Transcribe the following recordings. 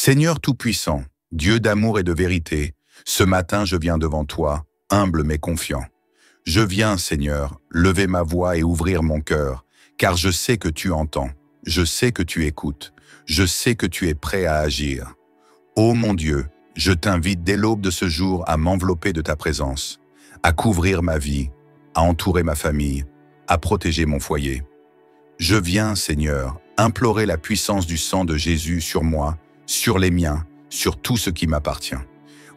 Seigneur Tout-Puissant, Dieu d'amour et de vérité, ce matin je viens devant toi, humble mais confiant. Je viens, Seigneur, lever ma voix et ouvrir mon cœur, car je sais que tu entends, je sais que tu écoutes, je sais que tu es prêt à agir. Ô mon Dieu, je t'invite dès l'aube de ce jour à m'envelopper de ta présence, à couvrir ma vie, à entourer ma famille, à protéger mon foyer. Je viens, Seigneur, implorer la puissance du sang de Jésus sur moi, sur les miens, sur tout ce qui m'appartient.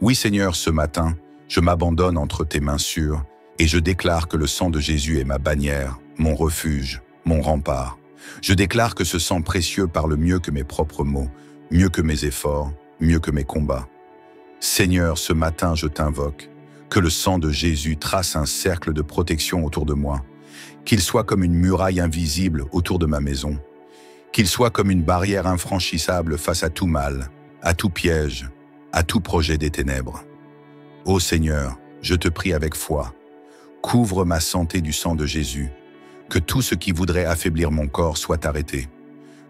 Oui, Seigneur, ce matin, je m'abandonne entre tes mains sûres et je déclare que le sang de Jésus est ma bannière, mon refuge, mon rempart. Je déclare que ce sang précieux parle mieux que mes propres mots, mieux que mes efforts, mieux que mes combats. Seigneur, ce matin, je t'invoque, que le sang de Jésus trace un cercle de protection autour de moi, qu'il soit comme une muraille invisible autour de ma maison, qu'il soit comme une barrière infranchissable face à tout mal, à tout piège, à tout projet des ténèbres. Ô Seigneur, je te prie avec foi, couvre ma santé du sang de Jésus, que tout ce qui voudrait affaiblir mon corps soit arrêté,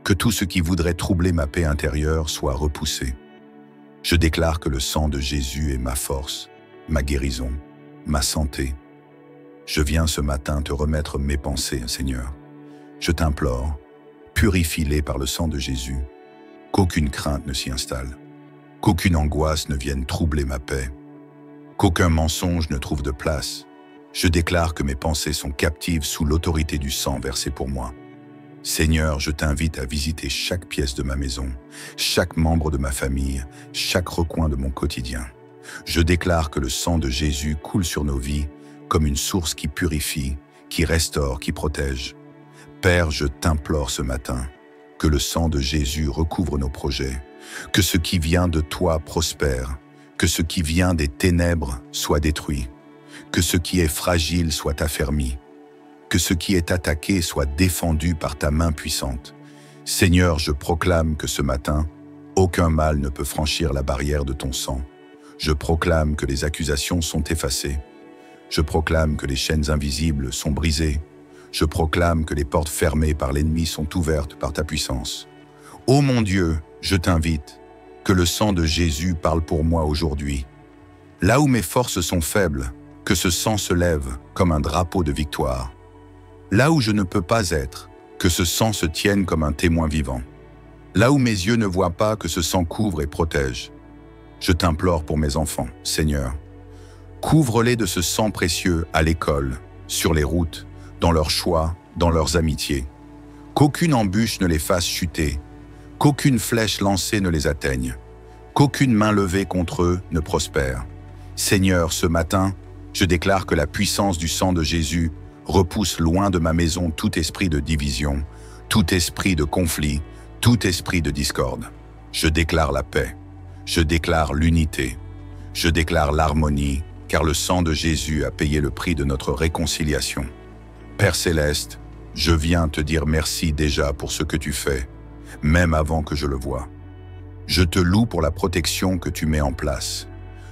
que tout ce qui voudrait troubler ma paix intérieure soit repoussé. Je déclare que le sang de Jésus est ma force, ma guérison, ma santé. Je viens ce matin te remettre mes pensées, Seigneur. Je t'implore, purifie-les par le sang de Jésus, qu'aucune crainte ne s'y installe, qu'aucune angoisse ne vienne troubler ma paix, qu'aucun mensonge ne trouve de place. Je déclare que mes pensées sont captives sous l'autorité du sang versé pour moi. Seigneur, je t'invite à visiter chaque pièce de ma maison, chaque membre de ma famille, chaque recoin de mon quotidien. Je déclare que le sang de Jésus coule sur nos vies comme une source qui purifie, qui restaure, qui protège. Père, je t'implore ce matin que le sang de Jésus recouvre nos projets, que ce qui vient de toi prospère, que ce qui vient des ténèbres soit détruit, que ce qui est fragile soit affermi, que ce qui est attaqué soit défendu par ta main puissante. Seigneur, je proclame que ce matin, aucun mal ne peut franchir la barrière de ton sang. Je proclame que les accusations sont effacées. Je proclame que les chaînes invisibles sont brisées. Je proclame que les portes fermées par l'ennemi sont ouvertes par ta puissance. Ô mon Dieu, je t'invite, que le sang de Jésus parle pour moi aujourd'hui. Là où mes forces sont faibles, que ce sang se lève comme un drapeau de victoire. Là où je ne peux pas être, que ce sang se tienne comme un témoin vivant. Là où mes yeux ne voient pas, que ce sang couvre et protège. Je t'implore pour mes enfants, Seigneur. Couvre-les de ce sang précieux à l'école, sur les routes, dans leurs choix, dans leurs amitiés. Qu'aucune embûche ne les fasse chuter, qu'aucune flèche lancée ne les atteigne, qu'aucune main levée contre eux ne prospère. Seigneur, ce matin, je déclare que la puissance du sang de Jésus repousse loin de ma maison tout esprit de division, tout esprit de conflit, tout esprit de discorde. Je déclare la paix, je déclare l'unité, je déclare l'harmonie, car le sang de Jésus a payé le prix de notre réconciliation. Père Céleste, je viens te dire merci déjà pour ce que tu fais, même avant que je le voie. Je te loue pour la protection que tu mets en place.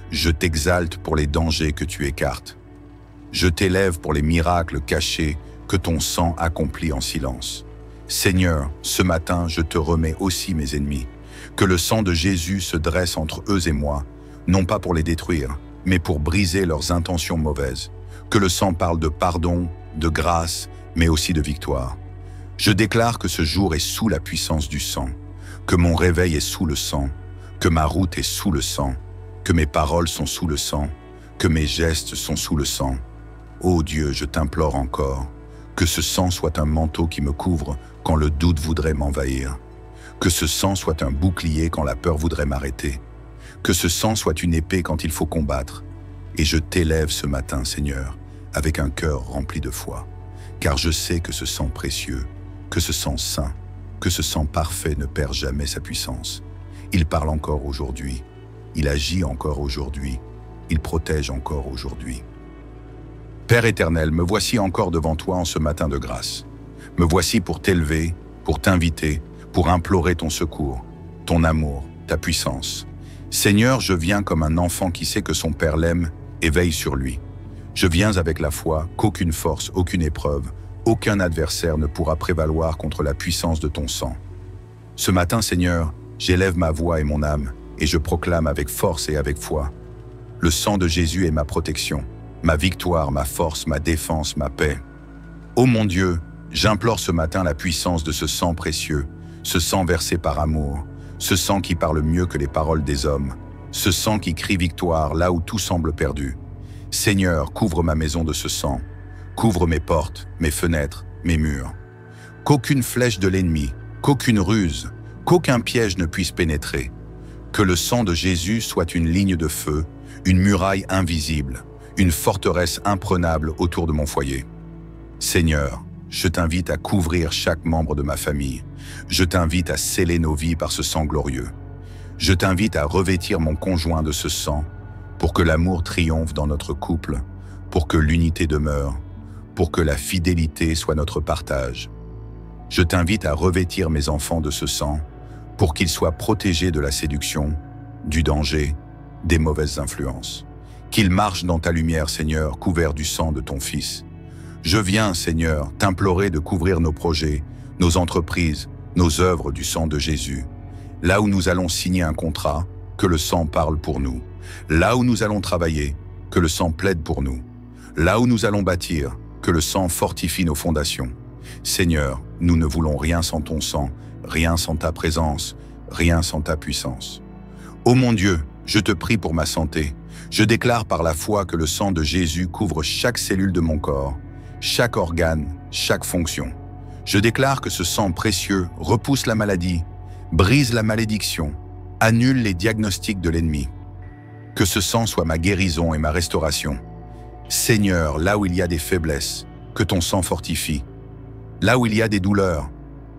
Je t'exalte pour les dangers que tu écartes. Je t'élève pour les miracles cachés que ton sang accomplit en silence. Seigneur, ce matin, je te remets aussi mes ennemis. Que le sang de Jésus se dresse entre eux et moi, non pas pour les détruire, mais pour briser leurs intentions mauvaises. Que le sang parle de pardon, de grâce, mais aussi de victoire. Je déclare que ce jour est sous la puissance du sang, que mon réveil est sous le sang, que ma route est sous le sang, que mes paroles sont sous le sang, que mes gestes sont sous le sang. Ô Dieu, je t'implore encore, que ce sang soit un manteau qui me couvre quand le doute voudrait m'envahir, que ce sang soit un bouclier quand la peur voudrait m'arrêter, que ce sang soit une épée quand il faut combattre. Et je t'élève ce matin, Seigneur, avec un cœur rempli de foi, car je sais que ce sang précieux, que ce sang saint, que ce sang parfait ne perd jamais sa puissance. Il parle encore aujourd'hui, il agit encore aujourd'hui, il protège encore aujourd'hui. Père éternel, me voici encore devant toi en ce matin de grâce. Me voici pour t'élever, pour t'inviter, pour implorer ton secours, ton amour, ta puissance. Seigneur, je viens comme un enfant qui sait que son Père l'aime et veille sur lui. Je viens avec la foi qu'aucune force, aucune épreuve, aucun adversaire ne pourra prévaloir contre la puissance de ton sang. Ce matin, Seigneur, j'élève ma voix et mon âme, et je proclame avec force et avec foi. Le sang de Jésus est ma protection, ma victoire, ma force, ma défense, ma paix. Ô mon Dieu, j'implore ce matin la puissance de ce sang précieux, ce sang versé par amour, ce sang qui parle mieux que les paroles des hommes, ce sang qui crie victoire là où tout semble perdu. Seigneur, couvre ma maison de ce sang, couvre mes portes, mes fenêtres, mes murs. Qu'aucune flèche de l'ennemi, qu'aucune ruse, qu'aucun piège ne puisse pénétrer. Que le sang de Jésus soit une ligne de feu, une muraille invisible, une forteresse imprenable autour de mon foyer. Seigneur, je t'invite à couvrir chaque membre de ma famille. Je t'invite à sceller nos vies par ce sang glorieux. Je t'invite à revêtir mon conjoint de ce sang pour que l'amour triomphe dans notre couple, pour que l'unité demeure, pour que la fidélité soit notre partage. Je t'invite à revêtir mes enfants de ce sang pour qu'ils soient protégés de la séduction, du danger, des mauvaises influences. Qu'ils marchent dans ta lumière, Seigneur, couverts du sang de ton Fils. Je viens, Seigneur, t'implorer de couvrir nos projets, nos entreprises, nos œuvres du sang de Jésus. Là où nous allons signer un contrat, que le sang parle pour nous. Là où nous allons travailler, que le sang plaide pour nous. Là où nous allons bâtir, que le sang fortifie nos fondations. Seigneur, nous ne voulons rien sans ton sang, rien sans ta présence, rien sans ta puissance. Ô mon Dieu, je te prie pour ma santé. Je déclare par la foi que le sang de Jésus couvre chaque cellule de mon corps, chaque organe, chaque fonction. Je déclare que ce sang précieux repousse la maladie, brise la malédiction, annule les diagnostics de l'ennemi. Que ce sang soit ma guérison et ma restauration. Seigneur, là où il y a des faiblesses, que ton sang fortifie. Là où il y a des douleurs,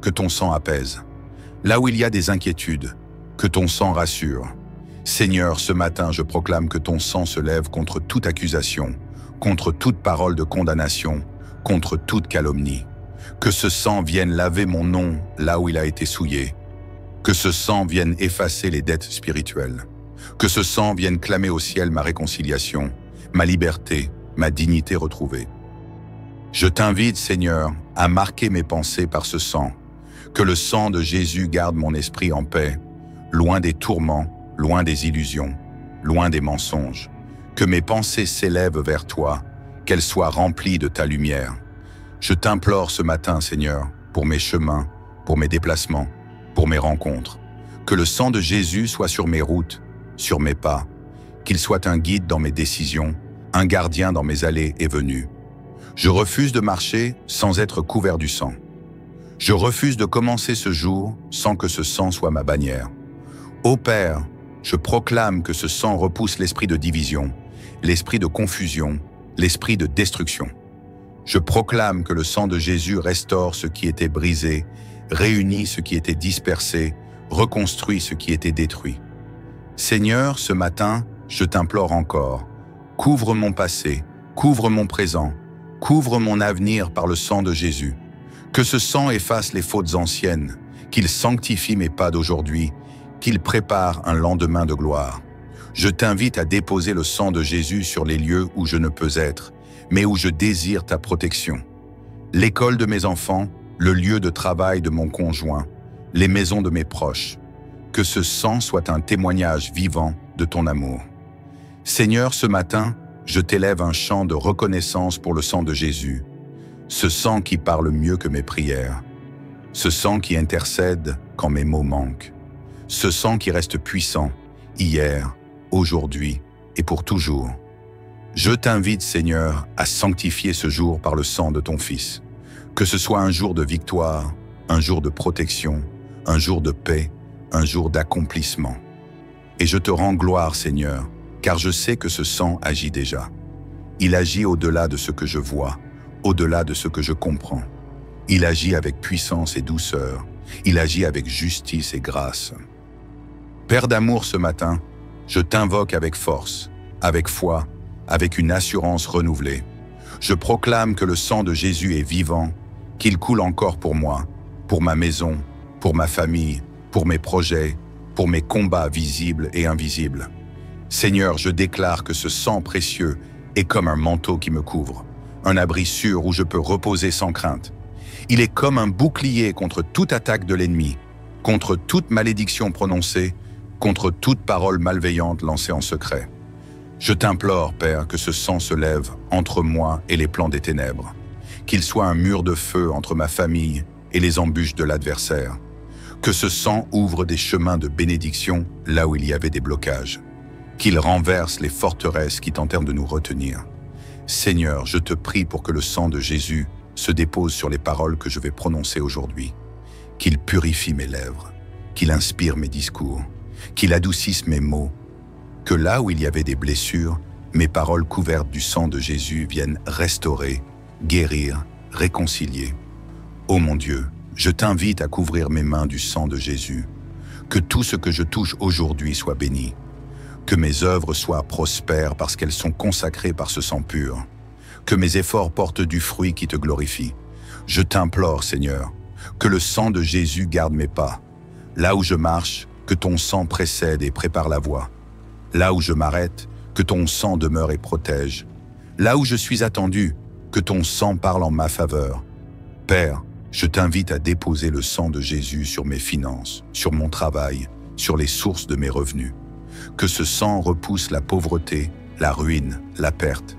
que ton sang apaise. Là où il y a des inquiétudes, que ton sang rassure. Seigneur, ce matin, je proclame que ton sang se lève contre toute accusation, contre toute parole de condamnation, contre toute calomnie. Que ce sang vienne laver mon nom là où il a été souillé. Que ce sang vienne effacer les dettes spirituelles. Que ce sang vienne clamer au ciel ma réconciliation, ma liberté, ma dignité retrouvée. Je t'invite, Seigneur, à marquer mes pensées par ce sang. Que le sang de Jésus garde mon esprit en paix, loin des tourments, loin des illusions, loin des mensonges. Que mes pensées s'élèvent vers toi, qu'elles soient remplies de ta lumière. Je t'implore ce matin, Seigneur, pour mes chemins, pour mes déplacements, pour mes rencontres. Que le sang de Jésus soit sur mes routes, sur mes pas, qu'il soit un guide dans mes décisions, un gardien dans mes allées et venues. Je refuse de marcher sans être couvert du sang. Je refuse de commencer ce jour sans que ce sang soit ma bannière. Ô Père, je proclame que ce sang repousse l'esprit de division, l'esprit de confusion, l'esprit de destruction. Je proclame que le sang de Jésus restaure ce qui était brisé, réunit ce qui était dispersé, reconstruit ce qui était détruit. Seigneur, ce matin, je t'implore encore, couvre mon passé, couvre mon présent, couvre mon avenir par le sang de Jésus. Que ce sang efface les fautes anciennes, qu'il sanctifie mes pas d'aujourd'hui, qu'il prépare un lendemain de gloire. Je t'invite à déposer le sang de Jésus sur les lieux où je ne peux être, mais où je désire ta protection. L'école de mes enfants, le lieu de travail de mon conjoint, les maisons de mes proches. Que ce sang soit un témoignage vivant de ton amour. Seigneur, ce matin, je t'élève un chant de reconnaissance pour le sang de Jésus, ce sang qui parle mieux que mes prières, ce sang qui intercède quand mes mots manquent, ce sang qui reste puissant, hier, aujourd'hui et pour toujours. Je t'invite, Seigneur, à sanctifier ce jour par le sang de ton Fils. Que ce soit un jour de victoire, un jour de protection, un jour de paix, un jour d'accomplissement. Et je te rends gloire, Seigneur, car je sais que ce sang agit déjà. Il agit au-delà de ce que je vois, au-delà de ce que je comprends. Il agit avec puissance et douceur. Il agit avec justice et grâce. Père d'amour, ce matin, je t'invoque avec force, avec foi, avec une assurance renouvelée. Je proclame que le sang de Jésus est vivant, qu'il coule encore pour moi, pour ma maison, pour ma famille, pour mes projets, pour mes combats visibles et invisibles. Seigneur, je déclare que ce sang précieux est comme un manteau qui me couvre, un abri sûr où je peux reposer sans crainte. Il est comme un bouclier contre toute attaque de l'ennemi. contre toute malédiction prononcée, contre toute parole malveillante lancée en secret. Je t'implore, Père, que ce sang se lève entre moi et les plans des ténèbres, qu'il soit un mur de feu entre ma famille et les embûches de l'adversaire, que ce sang ouvre des chemins de bénédiction là où il y avait des blocages, qu'il renverse les forteresses qui tentèrent de nous retenir. Seigneur, je te prie pour que le sang de Jésus se dépose sur les paroles que je vais prononcer aujourd'hui, qu'il purifie mes lèvres, qu'il inspire mes discours, qu'il adoucisse mes mots, que là où il y avait des blessures, mes paroles couvertes du sang de Jésus viennent restaurer, guérir, réconcilier. Ô mon Dieu, je t'invite à couvrir mes mains du sang de Jésus, que tout ce que je touche aujourd'hui soit béni, que mes œuvres soient prospères parce qu'elles sont consacrées par ce sang pur, que mes efforts portent du fruit qui te glorifie. Je t'implore, Seigneur, que le sang de Jésus garde mes pas. Là où je marche, que ton sang précède et prépare la voie. Là où je m'arrête, que ton sang demeure et protège. Là où je suis attendu, que ton sang parle en ma faveur. Père, je t'invite à déposer le sang de Jésus sur mes finances, sur mon travail, sur les sources de mes revenus. Que ce sang repousse la pauvreté, la ruine, la perte,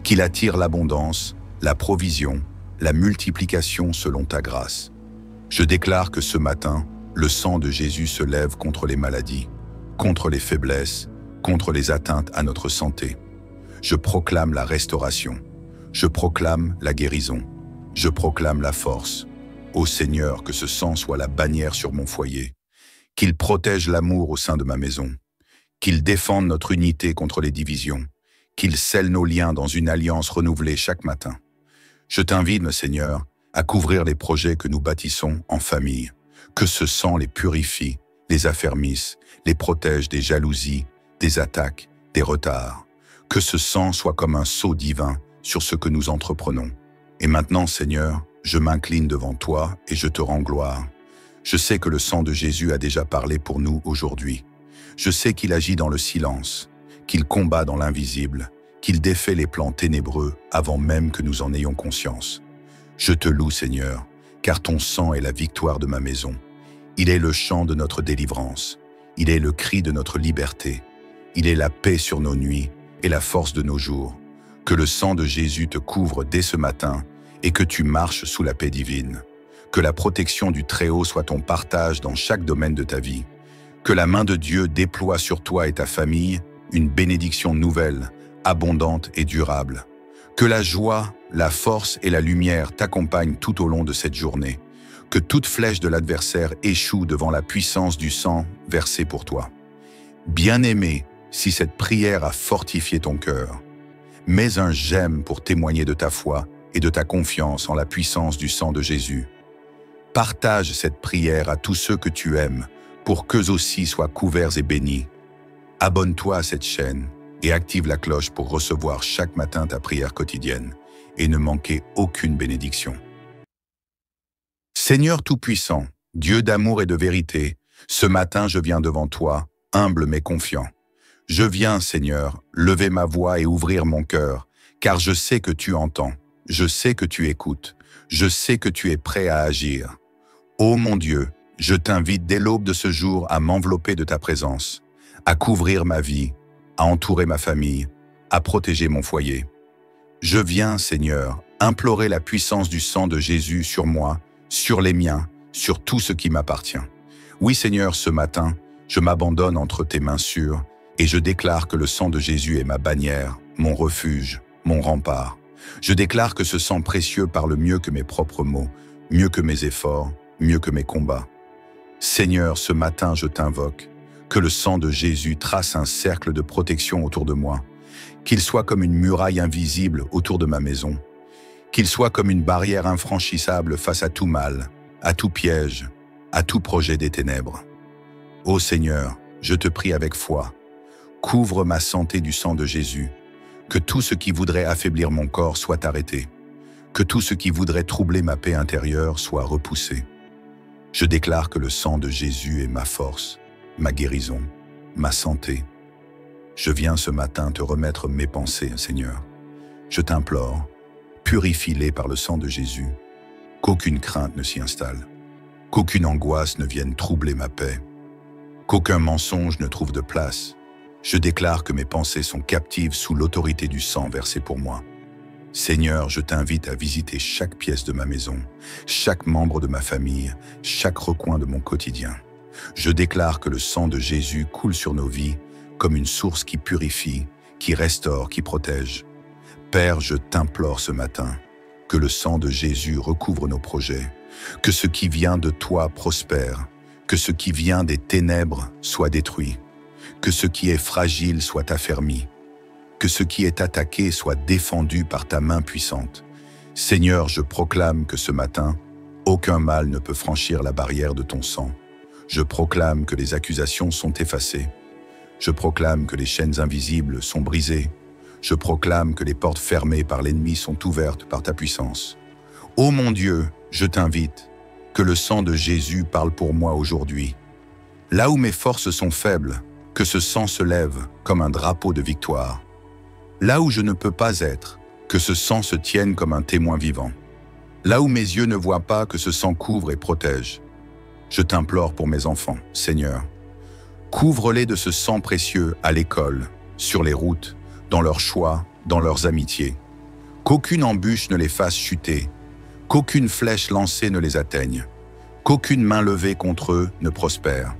qu'il attire l'abondance, la provision, la multiplication selon ta grâce. Je déclare que ce matin, le sang de Jésus se lève contre les maladies, contre les faiblesses, contre les atteintes à notre santé. Je proclame la restauration. Je proclame la guérison. Je proclame la force. Ô Seigneur, que ce sang soit la bannière sur mon foyer, qu'il protège l'amour au sein de ma maison, qu'il défende notre unité contre les divisions, qu'il scelle nos liens dans une alliance renouvelée chaque matin. Je t'invite, Seigneur, à couvrir les projets que nous bâtissons en famille, que ce sang les purifie, les affermisse, les protège des jalousies, des attaques, des retards. Que ce sang soit comme un sceau divin sur ce que nous entreprenons. Et maintenant, Seigneur, je m'incline devant toi et je te rends gloire. Je sais que le sang de Jésus a déjà parlé pour nous aujourd'hui. Je sais qu'il agit dans le silence, qu'il combat dans l'invisible, qu'il défait les plans ténébreux avant même que nous en ayons conscience. Je te loue, Seigneur, car ton sang est la victoire de ma maison. Il est le chant de notre délivrance. Il est le cri de notre liberté. Il est la paix sur nos nuits et la force de nos jours. Que le sang de Jésus te couvre dès ce matin et que tu marches sous la paix divine. Que la protection du Très-Haut soit ton partage dans chaque domaine de ta vie. Que la main de Dieu déploie sur toi et ta famille une bénédiction nouvelle, abondante et durable. Que la joie, la force et la lumière t'accompagnent tout au long de cette journée. Que toute flèche de l'adversaire échoue devant la puissance du sang versé pour toi. Bien-aimé, si cette prière a fortifié ton cœur, mets un j'aime pour témoigner de ta foi et de ta confiance en la puissance du sang de Jésus. Partage cette prière à tous ceux que tu aimes pour qu'eux aussi soient couverts et bénis. Abonne-toi à cette chaîne et active la cloche pour recevoir chaque matin ta prière quotidienne et ne manquer aucune bénédiction. Seigneur Tout-Puissant, Dieu d'amour et de vérité, ce matin je viens devant toi, humble mais confiant. Je viens, Seigneur, lever ma voix et ouvrir mon cœur, car je sais que tu entends, je sais que tu écoutes, je sais que tu es prêt à agir. Ô mon Dieu, je t'invite dès l'aube de ce jour à m'envelopper de ta présence, à couvrir ma vie, à entourer ma famille, à protéger mon foyer. Je viens, Seigneur, implorer la puissance du sang de Jésus sur moi, sur les miens, sur tout ce qui m'appartient. Oui, Seigneur, ce matin, je m'abandonne entre tes mains sûres et je déclare que le sang de Jésus est ma bannière, mon refuge, mon rempart. Je déclare que ce sang précieux parle mieux que mes propres mots, mieux que mes efforts, mieux que mes combats. Seigneur, ce matin, je t'invoque, que le sang de Jésus trace un cercle de protection autour de moi, qu'il soit comme une muraille invisible autour de ma maison, qu'il soit comme une barrière infranchissable face à tout mal, à tout piège, à tout projet des ténèbres. Ô Seigneur, je te prie avec foi, couvre ma santé du sang de Jésus, que tout ce qui voudrait affaiblir mon corps soit arrêté, que tout ce qui voudrait troubler ma paix intérieure soit repoussé. Je déclare que le sang de Jésus est ma force, ma guérison, ma santé. Je viens ce matin te remettre mes pensées, Seigneur. Je t'implore, purifie-les par le sang de Jésus, qu'aucune crainte ne s'y installe, qu'aucune angoisse ne vienne troubler ma paix, qu'aucun mensonge ne trouve de place. Je déclare que mes pensées sont captives sous l'autorité du sang versé pour moi. Seigneur, je t'invite à visiter chaque pièce de ma maison, chaque membre de ma famille, chaque recoin de mon quotidien. Je déclare que le sang de Jésus coule sur nos vies comme une source qui purifie, qui restaure, qui protège. Père, je t'implore ce matin que le sang de Jésus recouvre nos projets, que ce qui vient de toi prospère, que ce qui vient des ténèbres soit détruit, que ce qui est fragile soit affermi, que ce qui est attaqué soit défendu par ta main puissante. Seigneur, je proclame que ce matin, aucun mal ne peut franchir la barrière de ton sang. Je proclame que les accusations sont effacées. Je proclame que les chaînes invisibles sont brisées. Je proclame que les portes fermées par l'ennemi sont ouvertes par ta puissance. Ô mon Dieu, je t'invite, que le sang de Jésus parle pour moi aujourd'hui. Là où mes forces sont faibles, que ce sang se lève comme un drapeau de victoire. Là où je ne peux pas être, que ce sang se tienne comme un témoin vivant. Là où mes yeux ne voient pas, que ce sang couvre et protège. Je t'implore pour mes enfants, Seigneur. Couvre-les de ce sang précieux à l'école, sur les routes, dans leurs choix, dans leurs amitiés. Qu'aucune embûche ne les fasse chuter, qu'aucune flèche lancée ne les atteigne, qu'aucune main levée contre eux ne prospère.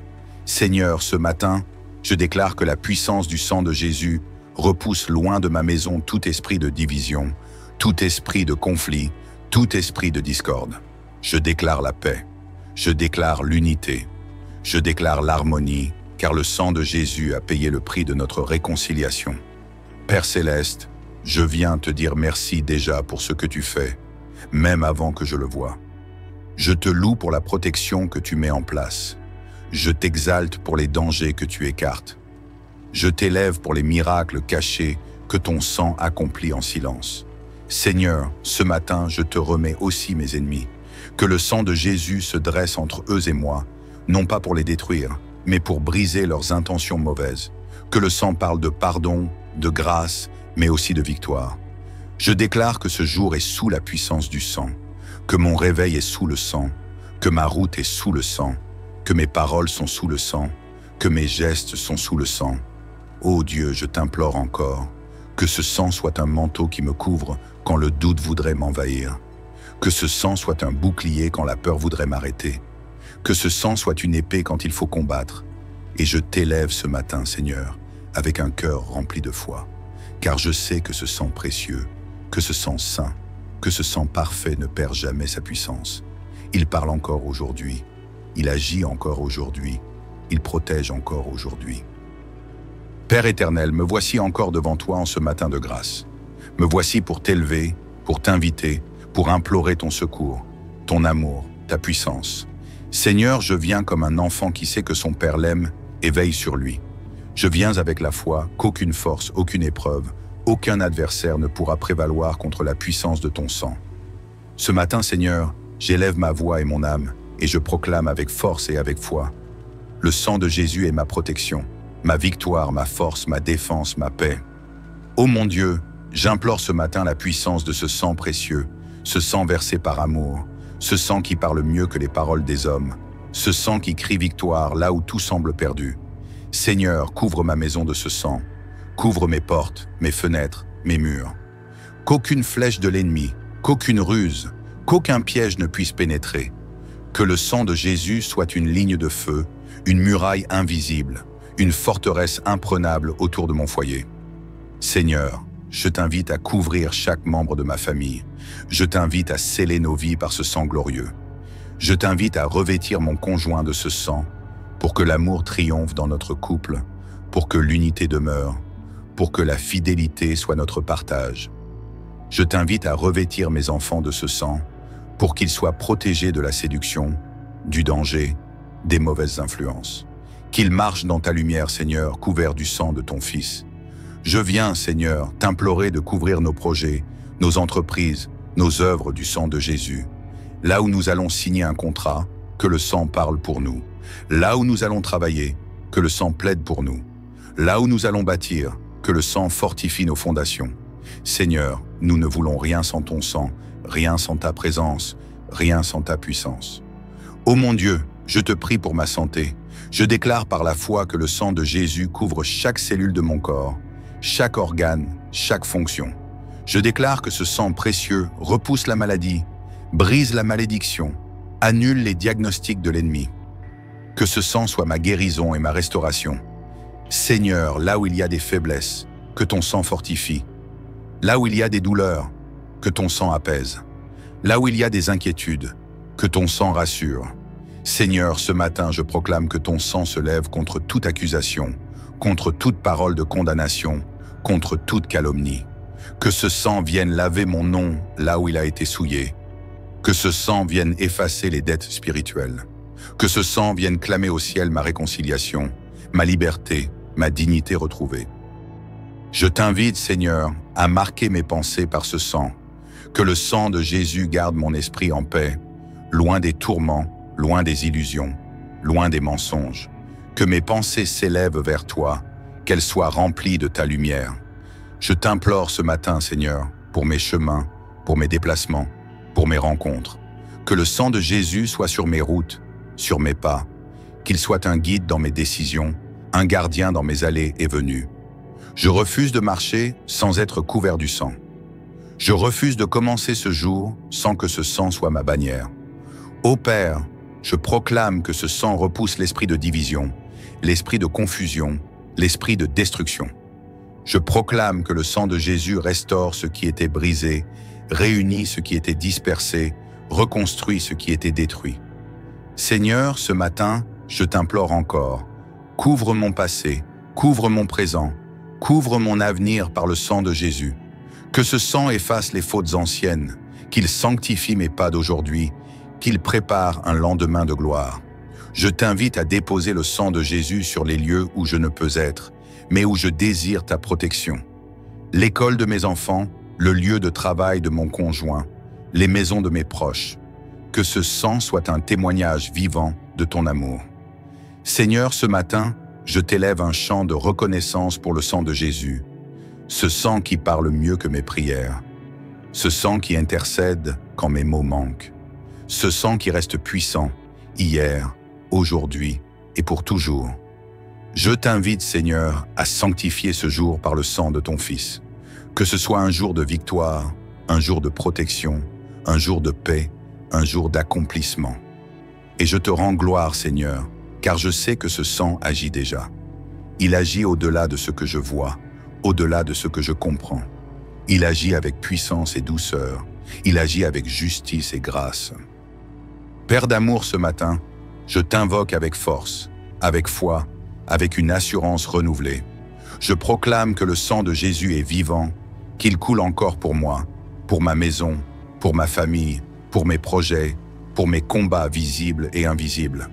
Seigneur, ce matin, je déclare que la puissance du sang de Jésus repousse loin de ma maison tout esprit de division, tout esprit de conflit, tout esprit de discorde. Je déclare la paix, je déclare l'unité, je déclare l'harmonie, car le sang de Jésus a payé le prix de notre réconciliation. Père Céleste, je viens te dire merci déjà pour ce que tu fais, même avant que je le voie. Je te loue pour la protection que tu mets en place. Je t'exalte pour les dangers que tu écartes. Je t'élève pour les miracles cachés que ton sang accomplit en silence. Seigneur, ce matin, je te remets aussi mes ennemis. Que le sang de Jésus se dresse entre eux et moi, non pas pour les détruire, mais pour briser leurs intentions mauvaises. Que le sang parle de pardon, de grâce, mais aussi de victoire. Je déclare que ce jour est sous la puissance du sang, que mon réveil est sous le sang, que ma route est sous le sang, que mes paroles sont sous le sang, que mes gestes sont sous le sang. Ô Dieu, je t'implore encore, que ce sang soit un manteau qui me couvre quand le doute voudrait m'envahir, que ce sang soit un bouclier quand la peur voudrait m'arrêter, que ce sang soit une épée quand il faut combattre. Et je t'élève ce matin, Seigneur, avec un cœur rempli de foi, car je sais que ce sang précieux, que ce sang saint, que ce sang parfait ne perd jamais sa puissance. Il parle encore aujourd'hui, il agit encore aujourd'hui, il protège encore aujourd'hui. Père éternel, me voici encore devant toi en ce matin de grâce. Me voici pour t'élever, pour t'inviter, pour implorer ton secours, ton amour, ta puissance. Seigneur, je viens comme un enfant qui sait que son Père l'aime et veille sur lui. Je viens avec la foi qu'aucune force, aucune épreuve, aucun adversaire ne pourra prévaloir contre la puissance de ton sang. Ce matin, Seigneur, j'élève ma voix et mon âme, et je proclame avec force et avec foi. Le sang de Jésus est ma protection, ma victoire, ma force, ma défense, ma paix. Ô mon Dieu, j'implore ce matin la puissance de ce sang précieux, ce sang versé par amour, ce sang qui parle mieux que les paroles des hommes, ce sang qui crie victoire là où tout semble perdu. Seigneur, couvre ma maison de ce sang, couvre mes portes, mes fenêtres, mes murs. Qu'aucune flèche de l'ennemi, qu'aucune ruse, qu'aucun piège ne puisse pénétrer. Que le sang de Jésus soit une ligne de feu, une muraille invisible, une forteresse imprenable autour de mon foyer. Seigneur, je t'invite à couvrir chaque membre de ma famille. Je t'invite à sceller nos vies par ce sang glorieux. Je t'invite à revêtir mon conjoint de ce sang pour que l'amour triomphe dans notre couple, pour que l'unité demeure, pour que la fidélité soit notre partage. Je t'invite à revêtir mes enfants de ce sang pour qu'ils soient protégés de la séduction, du danger, des mauvaises influences. Qu'ils marchent dans ta lumière, Seigneur, couverts du sang de ton Fils. Je viens, Seigneur, t'implorer de couvrir nos projets, nos entreprises, nos œuvres du sang de Jésus. Là où nous allons signer un contrat, que le sang parle pour nous. Là où nous allons travailler, que le sang plaide pour nous. Là où nous allons bâtir, que le sang fortifie nos fondations. Seigneur, nous ne voulons rien sans ton sang, rien sans ta présence, rien sans ta puissance. Ô mon Dieu, je te prie pour ma santé. Je déclare par la foi que le sang de Jésus couvre chaque cellule de mon corps, chaque organe, chaque fonction. Je déclare que ce sang précieux repousse la maladie, brise la malédiction, annule les diagnostics de l'ennemi. Que ce sang soit ma guérison et ma restauration. Seigneur, là où il y a des faiblesses, que ton sang fortifie. Là où il y a des douleurs, que ton sang apaise. Là où il y a des inquiétudes, que ton sang rassure. Seigneur, ce matin, je proclame que ton sang se lève contre toute accusation, contre toute parole de condamnation, contre toute calomnie. Que ce sang vienne laver mon nom là où il a été souillé. Que ce sang vienne effacer les dettes spirituelles. Que ce sang vienne clamer au ciel ma réconciliation, ma liberté, ma dignité retrouvée. Je t'invite, Seigneur, à marquer mes pensées par ce sang. Que le sang de Jésus garde mon esprit en paix, loin des tourments, loin des illusions, loin des mensonges. Que mes pensées s'élèvent vers toi, qu'elles soient remplies de ta lumière. Je t'implore ce matin, Seigneur, pour mes chemins, pour mes déplacements, pour mes rencontres. Que le sang de Jésus soit sur mes routes, sur mes pas, qu'il soit un guide dans mes décisions, un gardien dans mes allées et venues. Je refuse de marcher sans être couvert du sang. Je refuse de commencer ce jour sans que ce sang soit ma bannière. Ô Père, je proclame que ce sang repousse l'esprit de division, l'esprit de confusion, l'esprit de destruction. Je proclame que le sang de Jésus restaure ce qui était brisé, réunit ce qui était dispersé, reconstruit ce qui était détruit. Seigneur, ce matin, je t'implore encore, couvre mon passé, couvre mon présent, couvre mon avenir par le sang de Jésus. Que ce sang efface les fautes anciennes, qu'il sanctifie mes pas d'aujourd'hui, qu'il prépare un lendemain de gloire. Je t'invite à déposer le sang de Jésus sur les lieux où je ne peux être, mais où je désire ta protection. L'école de mes enfants, le lieu de travail de mon conjoint, les maisons de mes proches. Que ce sang soit un témoignage vivant de ton amour. Seigneur, ce matin, je t'élève un chant de reconnaissance pour le sang de Jésus, ce sang qui parle mieux que mes prières, ce sang qui intercède quand mes mots manquent, ce sang qui reste puissant, hier, aujourd'hui et pour toujours. Je t'invite, Seigneur, à sanctifier ce jour par le sang de ton Fils. Que ce soit un jour de victoire, un jour de protection, un jour de paix, un jour d'accomplissement. Et je te rends gloire, Seigneur, car je sais que ce sang agit déjà. Il agit au-delà de ce que je vois, au-delà de ce que je comprends. Il agit avec puissance et douceur. Il agit avec justice et grâce. Père d'amour, ce matin, je t'invoque avec force, avec foi, avec une assurance renouvelée. Je proclame que le sang de Jésus est vivant, qu'il coule encore pour moi, pour ma maison, pour ma famille, pour mes projets, pour mes combats visibles et invisibles.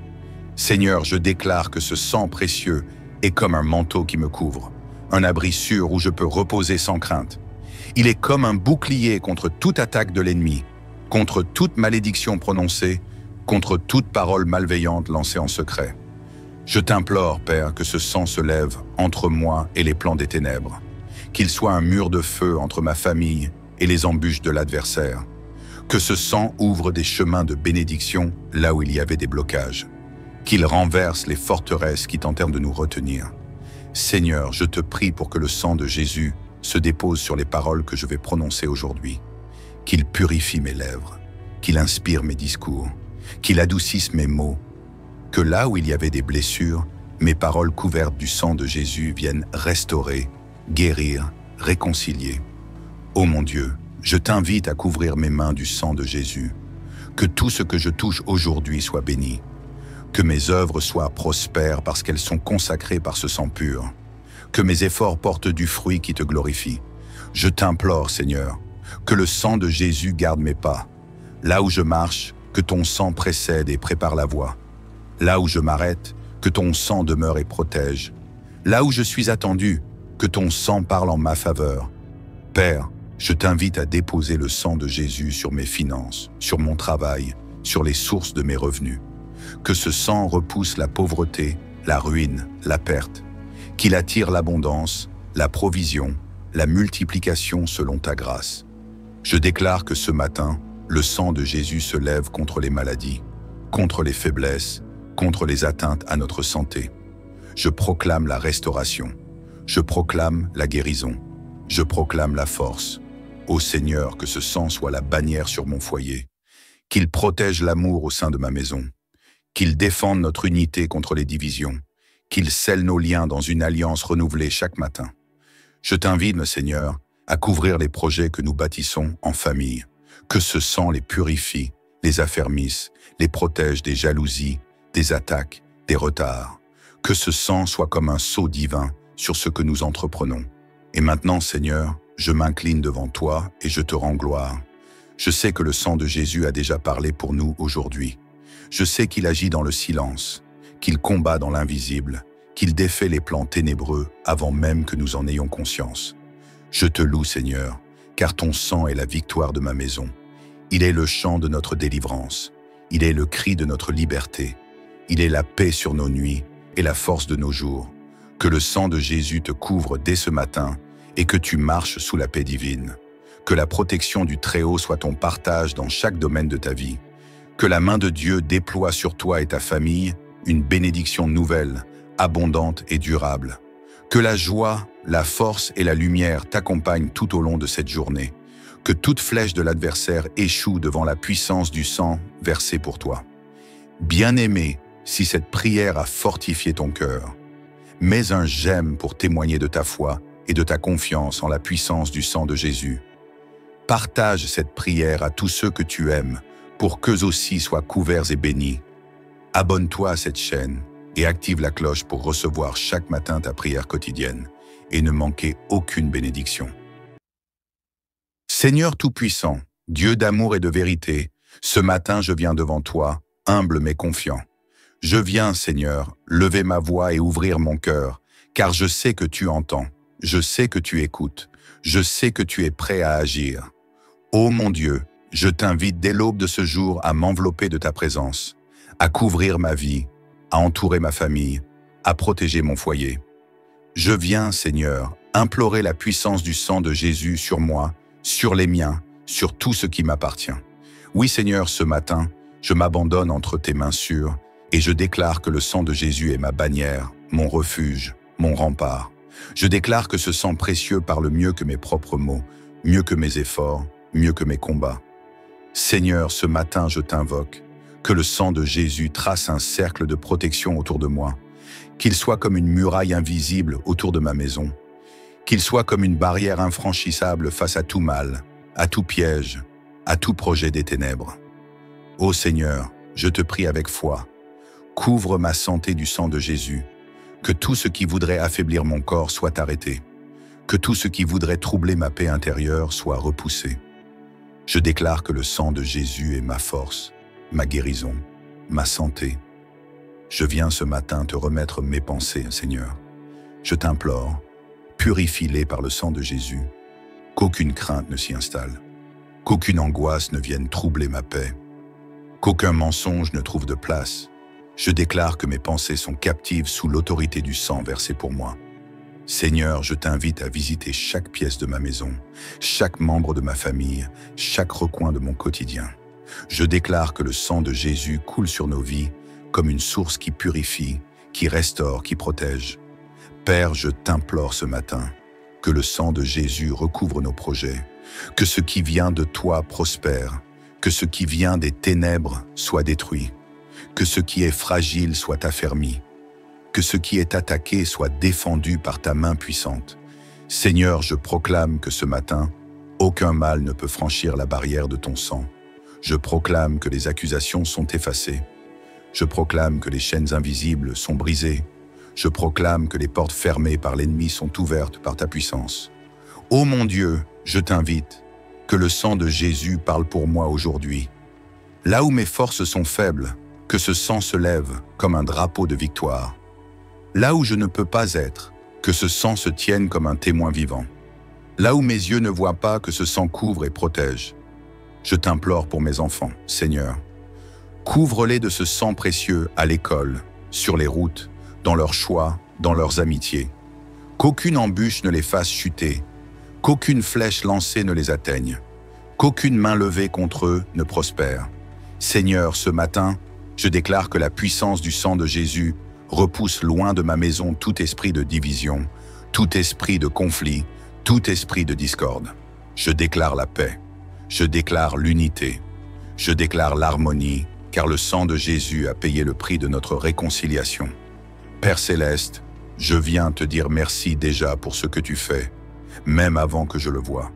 Seigneur, je déclare que ce sang précieux est comme un manteau qui me couvre, un abri sûr où je peux reposer sans crainte. Il est comme un bouclier contre toute attaque de l'ennemi, contre toute malédiction prononcée, contre toute parole malveillante lancée en secret. Je t'implore, Père, que ce sang se lève entre moi et les plans des ténèbres, qu'il soit un mur de feu entre ma famille et les embûches de l'adversaire, que ce sang ouvre des chemins de bénédiction là où il y avait des blocages, qu'il renverse les forteresses qui tentèrent de nous retenir. Seigneur, je te prie pour que le sang de Jésus se dépose sur les paroles que je vais prononcer aujourd'hui, qu'il purifie mes lèvres, qu'il inspire mes discours, qu'il adoucisse mes mots, que là où il y avait des blessures, mes paroles couvertes du sang de Jésus viennent restaurer, guérir, réconcilier. Ô mon Dieu, je t'invite à couvrir mes mains du sang de Jésus, que tout ce que je touche aujourd'hui soit béni, que mes œuvres soient prospères parce qu'elles sont consacrées par ce sang pur, que mes efforts portent du fruit qui te glorifie. Je t'implore, Seigneur, que le sang de Jésus garde mes pas. Là où je marche, que ton sang précède et prépare la voie. Là où je m'arrête, que ton sang demeure et protège. Là où je suis attendu, que ton sang parle en ma faveur. Père, je t'invite à déposer le sang de Jésus sur mes finances, sur mon travail, sur les sources de mes revenus. Que ce sang repousse la pauvreté, la ruine, la perte. Qu'il attire l'abondance, la provision, la multiplication selon ta grâce. Je déclare que ce matin, le sang de Jésus se lève contre les maladies, contre les faiblesses, contre les atteintes à notre santé. Je proclame la restauration. Je proclame la guérison. Je proclame la force. Ô Seigneur, que ce sang soit la bannière sur mon foyer, qu'il protège l'amour au sein de ma maison, qu'il défende notre unité contre les divisions, qu'il scelle nos liens dans une alliance renouvelée chaque matin. Je t'invite, Seigneur, à couvrir les projets que nous bâtissons en famille, que ce sang les purifie, les affermisse, les protège des jalousies, des attaques, des retards. Que ce sang soit comme un sceau divin sur ce que nous entreprenons. Et maintenant, Seigneur, je m'incline devant toi et je te rends gloire. Je sais que le sang de Jésus a déjà parlé pour nous aujourd'hui. Je sais qu'il agit dans le silence, qu'il combat dans l'invisible, qu'il défait les plans ténébreux avant même que nous en ayons conscience. Je te loue, Seigneur, car ton sang est la victoire de ma maison. Il est le chant de notre délivrance. Il est le cri de notre liberté. Il est la paix sur nos nuits et la force de nos jours. Que le sang de Jésus te couvre dès ce matin et que tu marches sous la paix divine. Que la protection du Très-Haut soit ton partage dans chaque domaine de ta vie. Que la main de Dieu déploie sur toi et ta famille une bénédiction nouvelle, abondante et durable. Que la joie, la force et la lumière t'accompagnent tout au long de cette journée. Que toute flèche de l'adversaire échoue devant la puissance du sang versé pour toi. Bien-aimé, si cette prière a fortifié ton cœur, mets un j'aime pour témoigner de ta foi et de ta confiance en la puissance du sang de Jésus. Partage cette prière à tous ceux que tu aimes pour qu'eux aussi soient couverts et bénis. Abonne-toi à cette chaîne et active la cloche pour recevoir chaque matin ta prière quotidienne et ne manquer aucune bénédiction. Seigneur Tout-Puissant, Dieu d'amour et de vérité, ce matin je viens devant toi, humble mais confiant. Je viens, Seigneur, lever ma voix et ouvrir mon cœur, car je sais que tu entends, je sais que tu écoutes, je sais que tu es prêt à agir. Ô mon Dieu, je t'invite dès l'aube de ce jour à m'envelopper de ta présence, à couvrir ma vie, à entourer ma famille, à protéger mon foyer. Je viens, Seigneur, implorer la puissance du sang de Jésus sur moi, sur les miens, sur tout ce qui m'appartient. Oui, Seigneur, ce matin, je m'abandonne entre tes mains sûres et je déclare que le sang de Jésus est ma bannière, mon refuge, mon rempart. Je déclare que ce sang précieux parle mieux que mes propres mots, mieux que mes efforts, mieux que mes combats. Seigneur, ce matin, je t'invoque, que le sang de Jésus trace un cercle de protection autour de moi, qu'il soit comme une muraille invisible autour de ma maison, qu'il soit comme une barrière infranchissable face à tout mal, à tout piège, à tout projet des ténèbres. Ô Seigneur, je te prie avec foi, couvre ma santé du sang de Jésus, que tout ce qui voudrait affaiblir mon corps soit arrêté, que tout ce qui voudrait troubler ma paix intérieure soit repoussé. Je déclare que le sang de Jésus est ma force, ma guérison, ma santé. Je viens ce matin te remettre mes pensées, Seigneur. Je t'implore, purifie-les par le sang de Jésus, qu'aucune crainte ne s'y installe, qu'aucune angoisse ne vienne troubler ma paix, qu'aucun mensonge ne trouve de place. Je déclare que mes pensées sont captives sous l'autorité du sang versé pour moi. Seigneur, je t'invite à visiter chaque pièce de ma maison, chaque membre de ma famille, chaque recoin de mon quotidien. Je déclare que le sang de Jésus coule sur nos vies comme une source qui purifie, qui restaure, qui protège. Père, je t'implore ce matin que le sang de Jésus recouvre nos projets, que ce qui vient de toi prospère, que ce qui vient des ténèbres soit détruit, que ce qui est fragile soit affermi, que ce qui est attaqué soit défendu par ta main puissante. Seigneur, je proclame que ce matin, aucun mal ne peut franchir la barrière de ton sang. Je proclame que les accusations sont effacées. Je proclame que les chaînes invisibles sont brisées. Je proclame que les portes fermées par l'ennemi sont ouvertes par ta puissance. Ô mon Dieu, je t'invite, que le sang de Jésus parle pour moi aujourd'hui. Là où mes forces sont faibles, que ce sang se lève comme un drapeau de victoire. Là où je ne peux pas être, que ce sang se tienne comme un témoin vivant. Là où mes yeux ne voient pas, que ce sang couvre et protège. Je t'implore pour mes enfants, Seigneur. Couvre-les de ce sang précieux à l'école, sur les routes, dans leurs choix, dans leurs amitiés. Qu'aucune embûche ne les fasse chuter, qu'aucune flèche lancée ne les atteigne, qu'aucune main levée contre eux ne prospère. Seigneur, ce matin, Je déclare que la puissance du sang de Jésus repousse loin de ma maison tout esprit de division, tout esprit de conflit, tout esprit de discorde. Je déclare la paix, je déclare l'unité, je déclare l'harmonie, car le sang de Jésus a payé le prix de notre réconciliation. Père Céleste, je viens te dire merci déjà pour ce que tu fais, même avant que je le voie.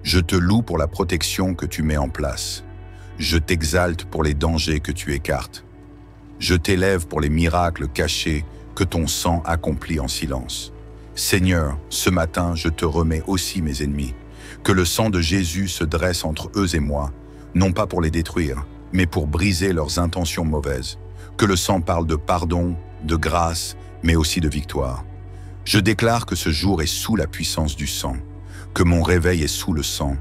Je te loue pour la protection que tu mets en place. Je t'exalte pour les dangers que tu écartes. Je t'élève pour les miracles cachés que ton sang accomplit en silence. Seigneur, ce matin, je te remets aussi mes ennemis. Que le sang de Jésus se dresse entre eux et moi, non pas pour les détruire, mais pour briser leurs intentions mauvaises. Que le sang parle de pardon, de grâce, mais aussi de victoire. Je déclare que ce jour est sous la puissance du sang, que mon réveil est sous le sang,